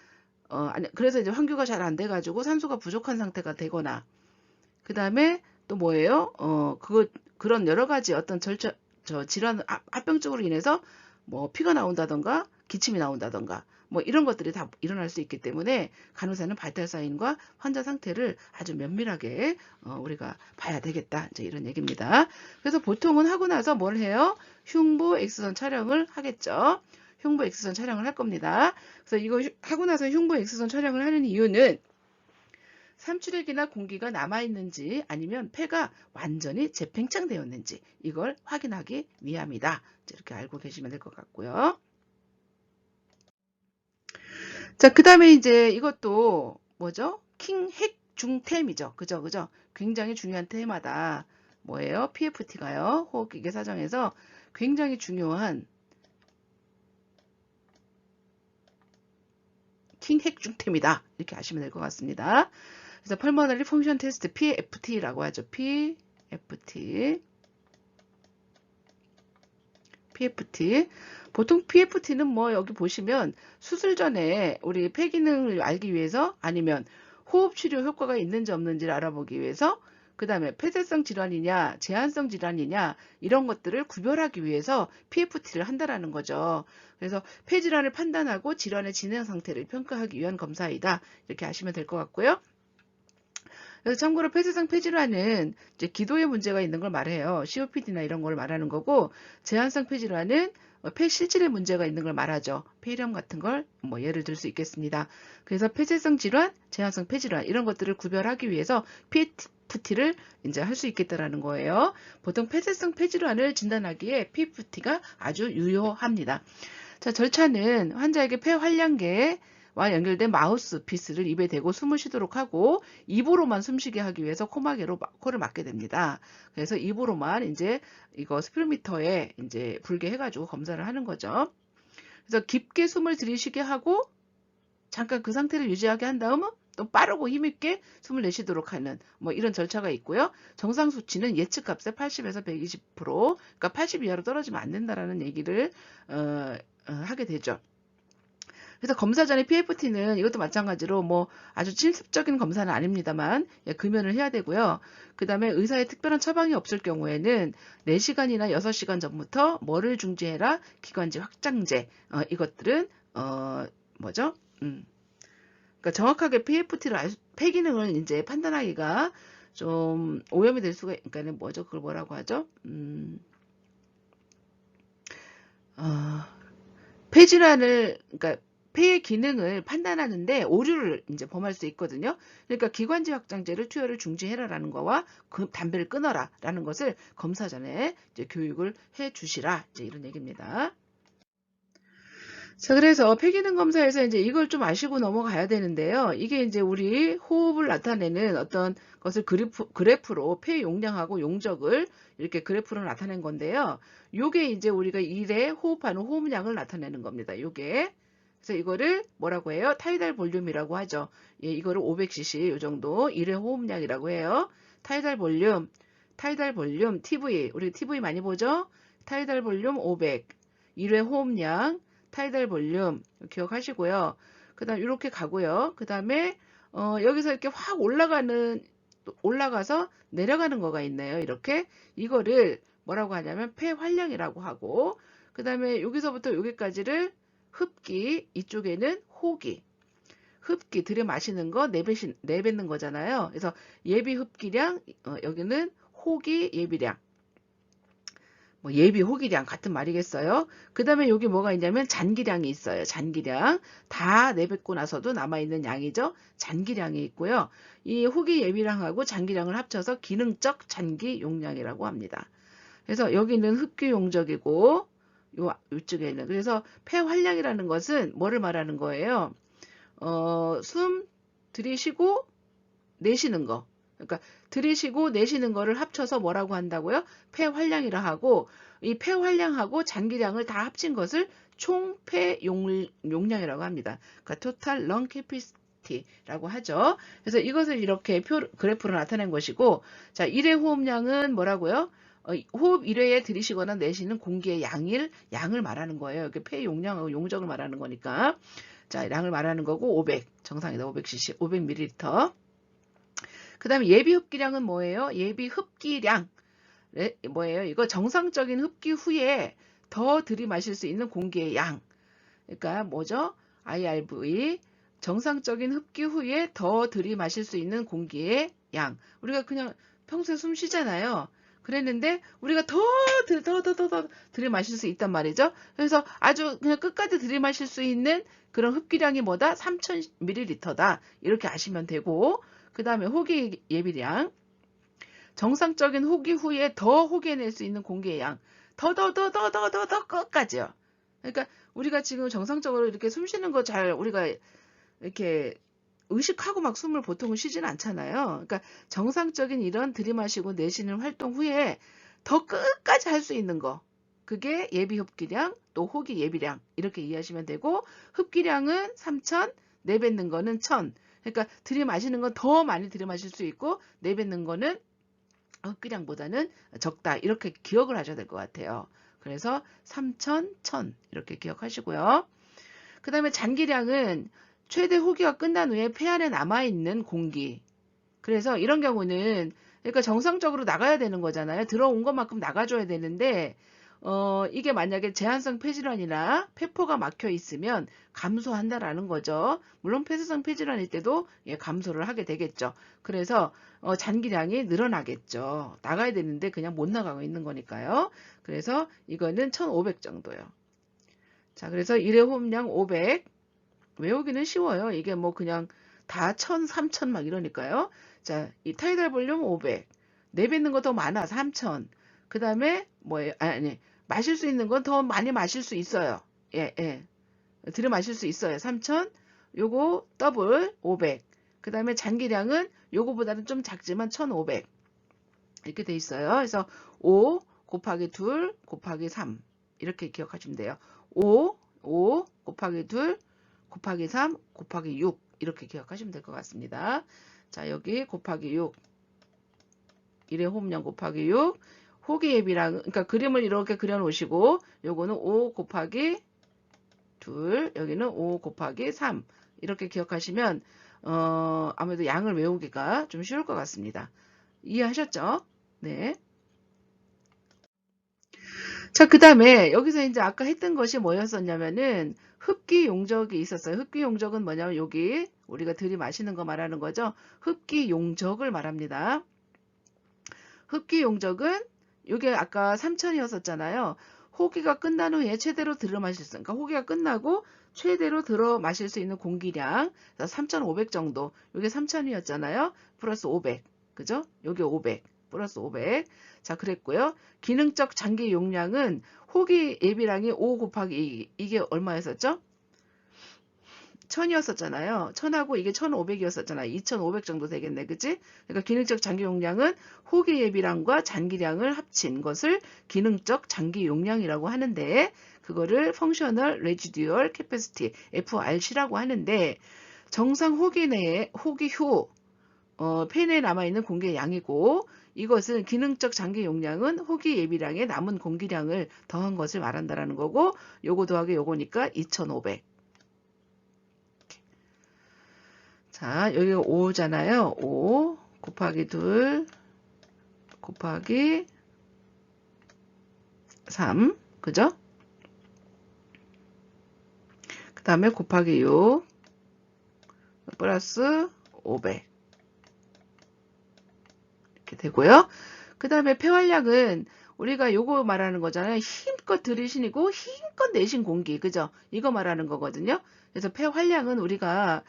S1: 그래서 이제 환규가 잘 안 돼가지고 산소가 부족한 상태가 되거나 그 다음에 또 뭐예요? 그런 여러 가지 어떤 저 질환, 합병증으로 인해서 뭐 피가 나온다던가 기침이 나온다던가 뭐 이런 것들이 다 일어날 수 있기 때문에 간호사는 바이탈 사인과 환자 상태를 아주 면밀하게 우리가 봐야 되겠다. 이제 이런 얘기입니다. 그래서 보통은 하고 나서 뭘 해요? 흉부 X선 촬영을 하겠죠. 흉부 X선 촬영을 할 겁니다. 그래서 이거 하고 나서 흉부 X선 촬영을 하는 이유는 삼출액이나 공기가 남아있는지 아니면 폐가 완전히 재팽창되었는지 이걸 확인하기 위함이다. 이렇게 알고 계시면 될 것 같고요. 자, 그 다음에 이제 이것도 뭐죠? 킹핵중템이죠. 그죠? 그죠? 굉장히 중요한 테마다. 뭐예요? PFT가요. 호흡기계 사정에서 굉장히 중요한 킹핵중템이다. 이렇게 아시면 될 것 같습니다. 그래서 펄머너리 펑션 테스트 PFT라고 하죠. PFT. 보통 PFT는 뭐 여기 보시면 수술 전에 우리 폐 기능을 알기 위해서 아니면 호흡 치료 효과가 있는지 없는지를 알아보기 위해서 그 다음에 폐쇄성 질환이냐 제한성 질환이냐 이런 것들을 구별하기 위해서 PFT를 한다라는 거죠. 그래서 폐 질환을 판단하고 질환의 진행 상태를 평가하기 위한 검사이다. 이렇게 아시면 될 것 같고요. 그래서 참고로 폐쇄성 폐질환은 이제 기도에 문제가 있는 걸 말해요. COPD나 이런 걸 말하는 거고, 제한성 폐질환은 폐 실질에 문제가 있는 걸 말하죠. 폐렴 같은 걸 뭐 예를 들 수 있겠습니다. 그래서 폐쇄성 질환, 제한성 폐질환 이런 것들을 구별하기 위해서 PFT를 이제 할 수 있겠다라는 거예요. 보통 폐쇄성 폐질환을 진단하기에 PFT가 아주 유효합니다. 자, 절차는 환자에게 폐 활량계 와 연결된 마우스 피스를 입에 대고 숨을 쉬도록 하고 입으로만 숨쉬게 하기 위해서 코막이로 코를 막게 됩니다. 그래서 입으로만 이제 이거 스피로미터에 이제 불게 해가지고 검사를 하는 거죠. 그래서 깊게 숨을 들이쉬게 하고 잠깐 그 상태를 유지하게 한 다음은 또 빠르고 힘있게 숨을 내쉬도록 하는 뭐 이런 절차가 있고요. 정상 수치는 예측값의 80에서 120%, 그러니까 80 이하로 떨어지면 안 된다라는 얘기를 하게 되죠. 그래서 검사 전에 PFT는 이것도 마찬가지로 뭐 아주 실습적인 검사는 아닙니다만 금연을 해야 되고요. 그 다음에 의사의 특별한 처방이 없을 경우에는 4시간이나 6시간 전부터 뭐를 중지해라 기관지 확장제 이것들은 뭐죠? 그러니까 정확하게 PFT를 폐 기능을 이제 판단하기가 좀 오염이 될 수가 그러니까 뭐죠? 그걸 뭐라고 하죠? 폐질환을 그러니까 폐의 기능을 판단하는데 오류를 이제 범할 수 있거든요. 그러니까 기관지 확장제를 투여를 중지해라라는 거와 담배를 끊어라라는 것을 검사 전에 이제 교육을 해 주시라 이제 이런 얘기입니다. 자, 그래서 폐기능 검사에서 이제 이걸 좀 아시고 넘어가야 되는데요. 이게 이제 우리 호흡을 나타내는 어떤 것을 그래프로 폐 용량하고 용적을 이렇게 그래프로 나타낸 건데요. 요게 이제 우리가 1회 호흡하는 호흡량을 나타내는 겁니다. 요게. 그래서 이거를 뭐라고 해요? 타이달 볼륨이라고 하죠. 예, 이거를 500cc 요 정도 1회 호흡량이라고 해요. 타이달 볼륨, TV. 우리 TV 많이 보죠? 타이달 볼륨 500, 1회 호흡량, 타이달 볼륨 기억하시고요. 그 다음 이렇게 가고요. 그 다음에 여기서 이렇게 확 올라가서 내려가는 거가 있네요. 이렇게 이거를 뭐라고 하냐면 폐활량이라고 하고 그 다음에 여기서부터 여기까지를 흡기, 이쪽에는 호기. 흡기 들여 마시는 거 내뱉는 거잖아요. 그래서 예비 흡기량 여기는 호기 예비량. 뭐 예비 호기량 같은 말이겠어요. 그 다음에 여기 뭐가 있냐면 잔기량이 있어요. 잔기량. 다 내뱉고 나서도 남아있는 양이죠. 잔기량이 있고요. 이 호기 예비량하고 잔기량을 합쳐서 기능적 잔기 용량이라고 합니다. 그래서 여기는 흡기 용적이고 이쪽에는 그래서 폐활량이라는 것은 뭐를 말하는 거예요? 숨 들이쉬고 내쉬는 거. 그러니까 들이쉬고 내쉬는 거를 합쳐서 뭐라고 한다고요? 폐활량이라 하고 이 폐활량하고 잔기량을 다 합친 것을 총 폐 용량이라고 합니다. 그러니까 total lung capacity라고 하죠. 그래서 이것을 이렇게 그래프로 나타낸 것이고 자, 1회 호흡량은 뭐라고요? 호흡 1회에 들이쉬거나 내쉬는 공기의 양을 말하는 거예요. 이렇게 폐 용량하고 용적을 말하는 거니까. 자, 양을 말하는 거고 500 정상이다. 500cc, 500ml. 그 다음에 예비 흡기량은 뭐예요? 예비 흡기량. 뭐예요? 이거 정상적인 흡기 후에 더 들이마실 수 있는 공기의 양. 그러니까 뭐죠? IRV 정상적인 흡기 후에 더 들이마실 수 있는 공기의 양. 우리가 그냥 평소에 숨 쉬잖아요. 그랬는데 우리가 더 들이마실 수 있단 말이죠. 그래서 아주 그냥 끝까지 들이마실 수 있는 그런 흡기량이 뭐다? 3000ml다. 이렇게 아시면 되고, 그 다음에 호기 예비량. 정상적인 호기 후에 더 호기해낼 수 있는 공기의 양. 더 끝까지요. 그러니까 우리가 지금 정상적으로 이렇게 숨 쉬는 거 잘 우리가 이렇게 의식하고 막 숨을 보통은 쉬지는 않잖아요. 그러니까 정상적인 이런 들이마시고 내쉬는 활동 후에 더 끝까지 할 수 있는 거. 그게 예비 흡기량, 또 호기 예비량 이렇게 이해하시면 되고, 흡기량은 3000, 내뱉는 거는 1000. 그러니까 들이마시는 건 더 많이 들이마실 수 있고 내뱉는 거는 흡기량보다는 적다. 이렇게 기억을 하셔야 될 것 같아요. 그래서 3000, 1000 이렇게 기억하시고요. 그 다음에 잔기량은 최대 호기가 끝난 후에 폐 안에 남아있는 공기. 그래서 이런 경우는 그러니까 정상적으로 나가야 되는 거잖아요. 들어온 것만큼 나가줘야 되는데 이게 만약에 제한성 폐질환이나 폐포가 막혀 있으면 감소한다라는 거죠. 물론 폐쇄성 폐질환일 때도 감소를 하게 되겠죠. 그래서 잔기량이 늘어나겠죠. 나가야 되는데 그냥 못 나가고 있는 거니까요. 그래서 이거는 1500 정도요. 자, 그래서 1회 호흡량 500. 외우기는 쉬워요. 이게 뭐 그냥 다 1000, 3000 막 이러니까요. 자, 이 타이달 볼륨 500. 내뱉는 거 더 많아. 3000. 그 다음에 뭐예요? 아니, 마실 수 있는 건 더 많이 마실 수 있어요. 예, 예. 들여 마실 수 있어요. 3000. 요거 더블 500. 그 다음에 잔기량은 요거보다는 좀 작지만 1500. 이렇게 돼 있어요. 그래서 5 곱하기 2 곱하기 3. 이렇게 기억하시면 돼요. 5 곱하기 2 곱하기 3 곱하기 6 이렇게 기억하시면 될 것 같습니다. 자, 여기 곱하기 6 1의 호흡량 곱하기 6 호기 예비량, 그러니까 그림을 이렇게 그려 놓으시고 요거는 5 곱하기 2 여기는 5 곱하기 3 이렇게 기억하시면 아무래도 양을 외우기가 좀 쉬울 것 같습니다. 이해하셨죠? 네. 자, 그 다음에 여기서 이제 아까 했던 것이 뭐였었냐면은 흡기 용적이 있었어요. 흡기 용적은 뭐냐면 여기 우리가 들이마시는 거 말하는 거죠. 흡기 용적을 말합니다. 흡기 용적은 이게 아까 3000이었었잖아요. 호기가 끝난 후에 최대로 들어 마실 수, 그러니까 호기가 끝나고 최대로 들어 마실 수 있는 공기량 3500 정도. 이게 3000이었잖아요. 플러스 500. 그죠? 여기 500. 플러스 500. 자, 그랬고요. 기능적 장기 용량은 호기 예비량이 5 곱하기 2. 이게 얼마였었죠? 1000이었었잖아요. 1000하고 이게 1500이었었잖아요. 2500 정도 되겠네. 그치? 그러니까 기능적 장기 용량은 호기 예비량과 잔기량을 합친 것을 기능적 장기 용량이라고 하는데, 그거를 Functional Residual Capacity, FRC라고 하는데, 정상 호기 내에, 호기 후, 폐 내에 남아있는 공기의 양이고, 이것은 기능적 장기 용량은 호기 예비량에 남은 공기량을 더한 것을 말한다라는 거고, 요거 더하기 요거니까 2500. 자, 여기 5잖아요. 5 곱하기 2 곱하기 3. 그죠? 그 다음에 곱하기 6 플러스 500. 이렇게 되고요. 그 다음에 폐활량은 우리가 요거 말하는 거잖아요. 힘껏 들이쉬고 힘껏 내신 공기. 그죠? 이거 말하는 거거든요. 그래서 폐활량은 우리가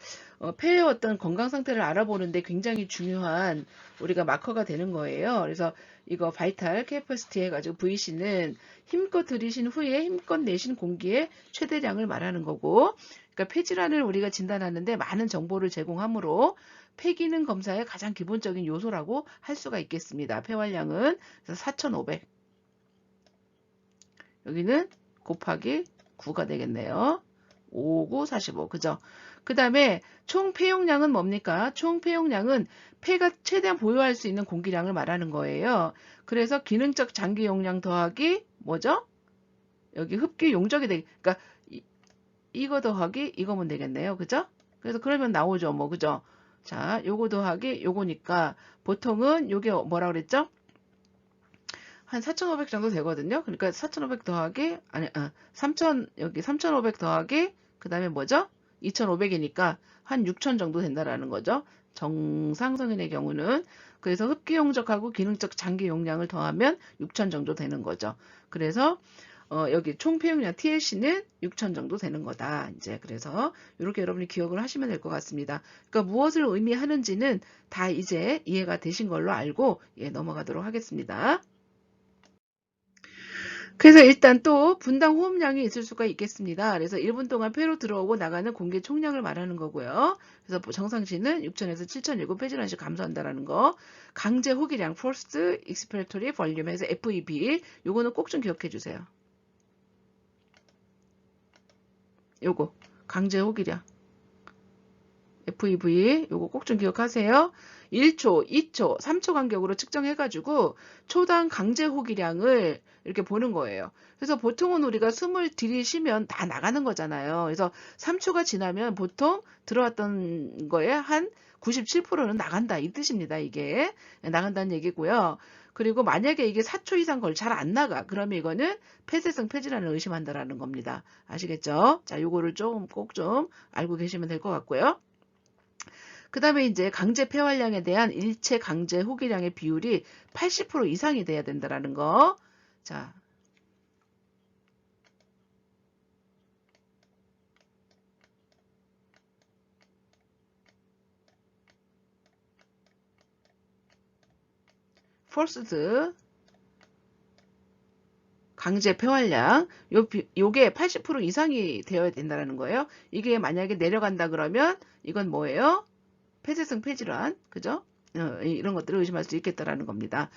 S1: 폐의 어떤 건강 상태를 알아보는데 굉장히 중요한 우리가 마커가 되는 거예요. 그래서 이거 바이탈 캐퍼시티 해가지고 VC는 힘껏 들이신 후에 힘껏 내신 공기의 최대량을 말하는 거고, 그러니까 폐질환을 우리가 진단하는데 많은 정보를 제공하므로 폐기능 검사의 가장 기본적인 요소라고 할 수가 있겠습니다. 폐활량은 그래서 4500. 여기는 곱하기 9가 되겠네요. 5, 9, 45. 그죠? 그 다음에 총 폐용량은 뭡니까? 총 폐용량은 폐가 최대한 보유할 수 있는 공기량을 말하는 거예요. 그래서 기능적 장기 용량 더하기 뭐죠? 여기 흡기 용적이 그러니까 이거 더하기 이거면 되겠네요. 그죠? 그래서 그러면 나오죠. 뭐 그죠? 자, 요거 더하기 요거니까 보통은 요게 뭐라 그랬죠? 한 4,500 정도 되거든요. 그러니까 4,500 더하기, 아니, 3,000, 여기 3,500 더하기, 그 다음에 뭐죠? 2,500이니까 한 6,000 정도 된다라는 거죠. 정상 성인의 경우는. 그래서 흡기용적하고 기능적 장기 용량을 더하면 6,000 정도 되는 거죠. 그래서 여기 총 폐용량 TLC는 6,000 정도 되는 거다. 이제 그래서 이렇게 여러분이 기억을 하시면 될 것 같습니다. 그러니까 무엇을 의미하는지는 다 이제 이해가 되신 걸로 알고 넘어가도록 하겠습니다. 그래서 일단 또 분당 호흡량이 있을 수가 있겠습니다. 그래서 1분 동안 폐로 들어오고 나가는 공기 총량을 말하는 거고요. 그래서 정상치는 6,000에서 7,007 폐질환씩 감소한다라는 거. 강제 호기량 Forced Expiratory Volume에서 FEV 요거는 꼭 좀 기억해 주세요. 요거 강제 호기량 FEV 요거 꼭 좀 기억하세요. 1초, 2초, 3초 간격으로 측정해가지고 초당 강제 호기량을 이렇게 보는 거예요. 그래서 보통은 우리가 숨을 들이쉬면 다 나가는 거잖아요. 그래서 3초가 지나면 보통 들어왔던 거에 한 97%는 나간다 이 뜻입니다. 이게 나간다는 얘기고요. 그리고 만약에 이게 4초 이상 잘 안 나가 그러면 이거는 폐쇄성 폐질환을 의심한다라는 겁니다. 아시겠죠? 자, 요거를 꼭 좀 알고 계시면 될 것 같고요. 그 다음에 이제 강제 폐활량에 대한 일체 강제 호기량의 비율이 80% 이상이 돼야 된다라는 거. 자. forced 강제 폐활량 요게 80% 이상이 되어야 된다는 거예요. 이게 만약에 내려간다 그러면 이건 뭐예요? 폐쇄성 폐질환, 그죠? 이런 것들을 의심할 수 있겠다라는 겁니다.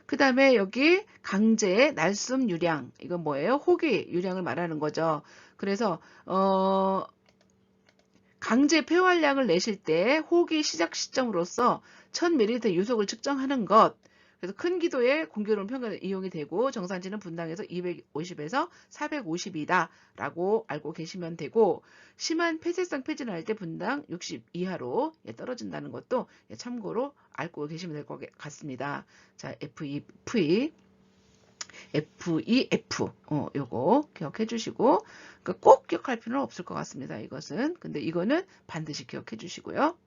S1: 그 다음에 여기 강제 날숨 유량, 이건 뭐예요? 호기 유량을 말하는 거죠. 그래서 강제 폐활량을 내실 때 호기 시작 시점으로서 1000ml 유속을 측정하는 것. 그래서 큰 기도의 공기로운 평균 이용이 되고 정상치는 분당에서 250에서 450이다 라고 알고 계시면 되고 심한 폐쇄성 폐질환할 때 분당 60 이하로 떨어진다는 것도 참고로 알고 계시면 될 것 같습니다. 자, FEV 요거 기억해 주시고 그러니까 꼭 기억할 필요는 없을 것 같습니다. 이것은 근데 이거는 반드시 기억해 주시고요.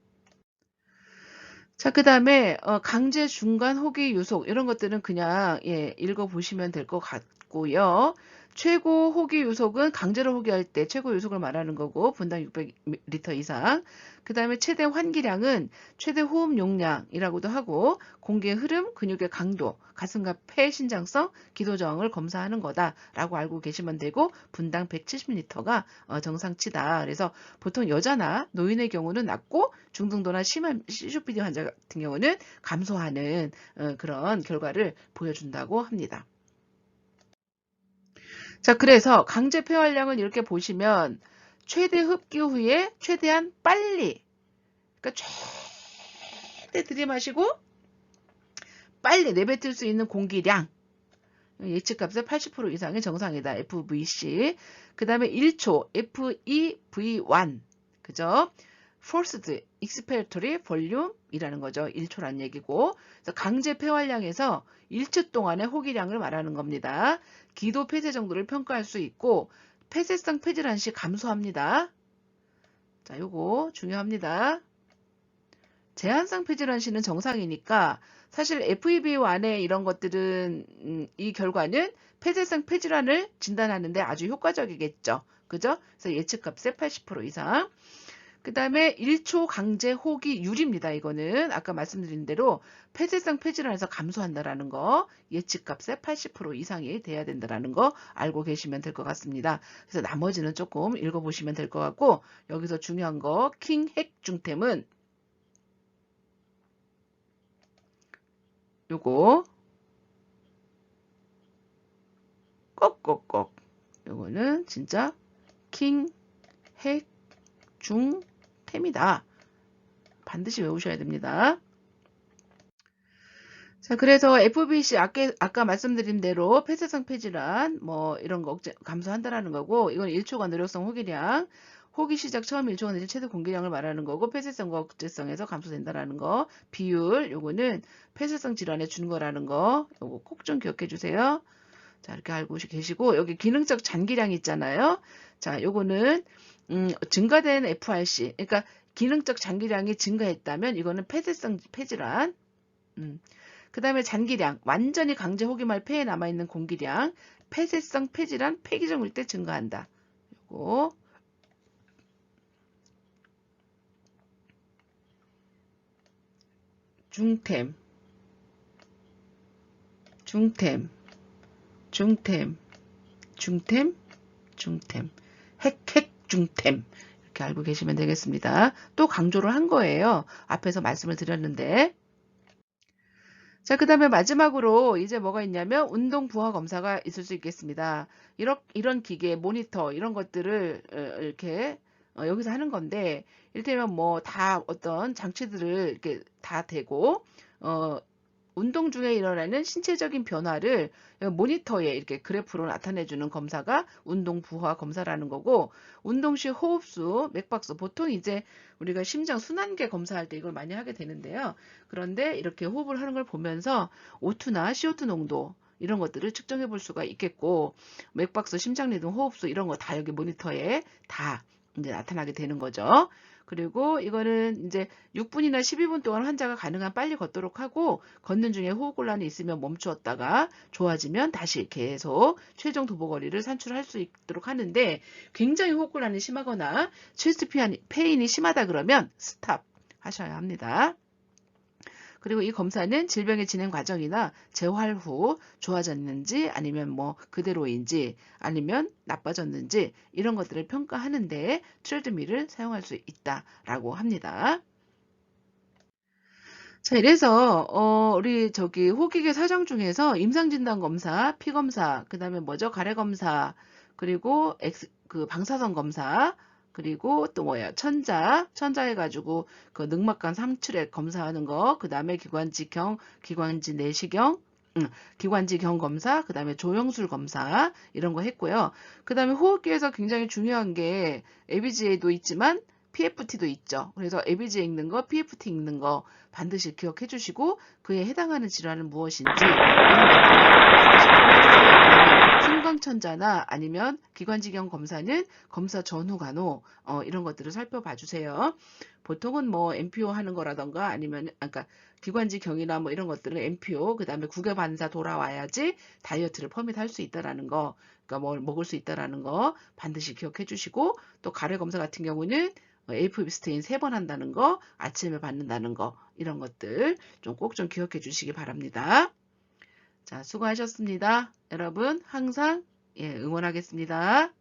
S1: 자, 그 다음에 강제 중간 호기 유속 이런 것들은 그냥 읽어보시면 될 것 같고요. 최고 호기 유속은 강제로 호기할 때 최고 유속을 말하는 거고 분당 600리터 이상. 그 다음에 최대 환기량은 최대 호흡 용량이라고도 하고 공기의 흐름, 근육의 강도, 가슴과 폐 신장성, 기도 저항을 검사하는 거다라고 알고 계시면 되고 분당 170리터가 정상치다. 그래서 보통 여자나 노인의 경우는 낮고 중등도나 심한 COPD 환자 같은 경우는 감소하는 그런 결과를 보여준다고 합니다. 자, 그래서 강제 폐활량을 이렇게 보시면 최대 흡기 후에 최대한 빨리, 그러니까 최대 들이마시고 빨리 내뱉을 수 있는 공기량 예측값의 80% 이상이 정상이다. FVC. 그 다음에 1초 FEV1 그죠? Forced Expiratory Volume이라는 거죠. 1초란 얘기고 그래서 강제 폐활량에서 1초 동안의 호기량을 말하는 겁니다. 기도 폐쇄 정도를 평가할 수 있고 폐쇄성 폐질환 시 감소합니다. 자, 요거 중요합니다. 제한성 폐질환 시는 정상이니까 사실 FEV1의 이런 것들은 이 결과는 폐쇄성 폐질환을 진단하는데 아주 효과적이겠죠. 그죠? 그래서 예측값의 80% 이상. 그 다음에 1초 강제 호기율입니다. 이거는 아까 말씀드린 대로 폐쇄성 폐질환에서 감소한다라는 거 예측값의 80% 이상이 돼야 된다라는 거 알고 계시면 될 것 같습니다. 그래서 나머지는 조금 읽어보시면 될 것 같고 여기서 중요한 거 킹 핵 중템은 요거 꼭꼭꼭 요거는 진짜 킹 핵 중템이다. 반드시 외우셔야 됩니다. 자, 그래서 FBC 아까 말씀드린 대로 폐쇄성 폐질환 뭐 이런 거 감소한다라는 거고 이건 1초간 노력성 호기량 호기 시작 처음 일조가 내진 최대 공기량을 말하는 거고 폐쇄성과 억제성에서 감소된다라는 거. 비율 요거는 폐쇄성 질환에 주는 거라는 거. 요거 꼭 좀 기억해 주세요. 자, 이렇게 알고 계시고 여기 기능적 잔기량 있잖아요. 자, 요거는 증가된 FRC. 그러니까 기능적 잔기량이 증가했다면 이거는 폐쇄성 폐질환. 그 다음에 잔기량, 완전히 강제 호기 말 폐에 남아있는 공기량, 폐쇄성 폐질환, 폐기종일 때 증가한다. 요거 중템, 중템, 중템, 중템, 중템, 중템 이렇게 알고 계시면 되겠습니다. 또 강조를 한 거예요. 앞에서 말씀을 드렸는데 자, 그 다음에 마지막으로 이제 뭐가 있냐면 운동 부하 검사가 있을 수 있겠습니다. 이런 기계, 모니터 이런 것들을 이렇게 여기서 하는 건데 이를테면 뭐 다 어떤 장치들을 이렇게 다 대고 운동 중에 일어나는 신체적인 변화를 모니터에 이렇게 그래프로 나타내주는 검사가 운동 부하 검사라는 거고, 운동 시 호흡수, 맥박수, 보통 이제 우리가 심장 순환계 검사할 때 이걸 많이 하게 되는데요. 그런데 이렇게 호흡을 하는 걸 보면서 O2나 CO2 농도 이런 것들을 측정해 볼 수가 있겠고, 맥박수, 심장 리듬, 호흡수 이런 거 다 여기 모니터에 다 이제 나타나게 되는 거죠. 그리고 이거는 이제 6분이나 12분 동안 환자가 가능한 빨리 걷도록 하고 걷는 중에 호흡곤란이 있으면 멈추었다가 좋아지면 다시 계속 최종 도보거리를 산출할 수 있도록 하는데 굉장히 호흡곤란이 심하거나 체스트 페인이 심하다 그러면 스탑 하셔야 합니다. 그리고 이 검사는 질병의 진행 과정이나 재활 후 좋아졌는지 아니면 뭐 그대로인지 아니면 나빠졌는지 이런 것들을 평가하는데 트레드밀을 사용할 수 있다라고 합니다. 자, 이래서 우리 저기 호기계 사정 중에서 임상진단 검사, 피검사, 그다음에 뭐죠? 가래 검사, 그리고 그 방사선 검사, 그리고 또 뭐야? 천자 해가지고 그 늑막간 삼출액 검사하는 거, 그다음에 기관지 내시경, 기관지경 검사, 그다음에 조영술 검사 이런 거 했고요. 그다음에 호흡기에서 굉장히 중요한 게 ABGA도 있지만 PFT도 있죠. 그래서 ABG 읽는 거, PFT 읽는 거 반드시 기억해 주시고 그에 해당하는 질환은 무엇인지 이런 것들을 반드시 기억해 주세요. 그다음에 승광천자나 아니면 기관지경 검사는 검사 전후 간호 이런 것들을 살펴봐 주세요. 보통은 뭐 MPO 하는 거라던가 아니면 아까 기관지경이나 뭐 이런 것들은 MPO 그다음에 국외반사 돌아와야지 다이어트를 퍼밋할 수 있다라는 거, 그러니까 뭘 먹을 수 있다라는 거 반드시 기억해 주시고 또 가래 검사 같은 경우는 에이프비스테인 3번 한다는 거, 아침에 받는다는 거 이런 것들 좀 꼭 좀 기억해 주시기 바랍니다. 자, 수고하셨습니다. 여러분 항상 응원하겠습니다.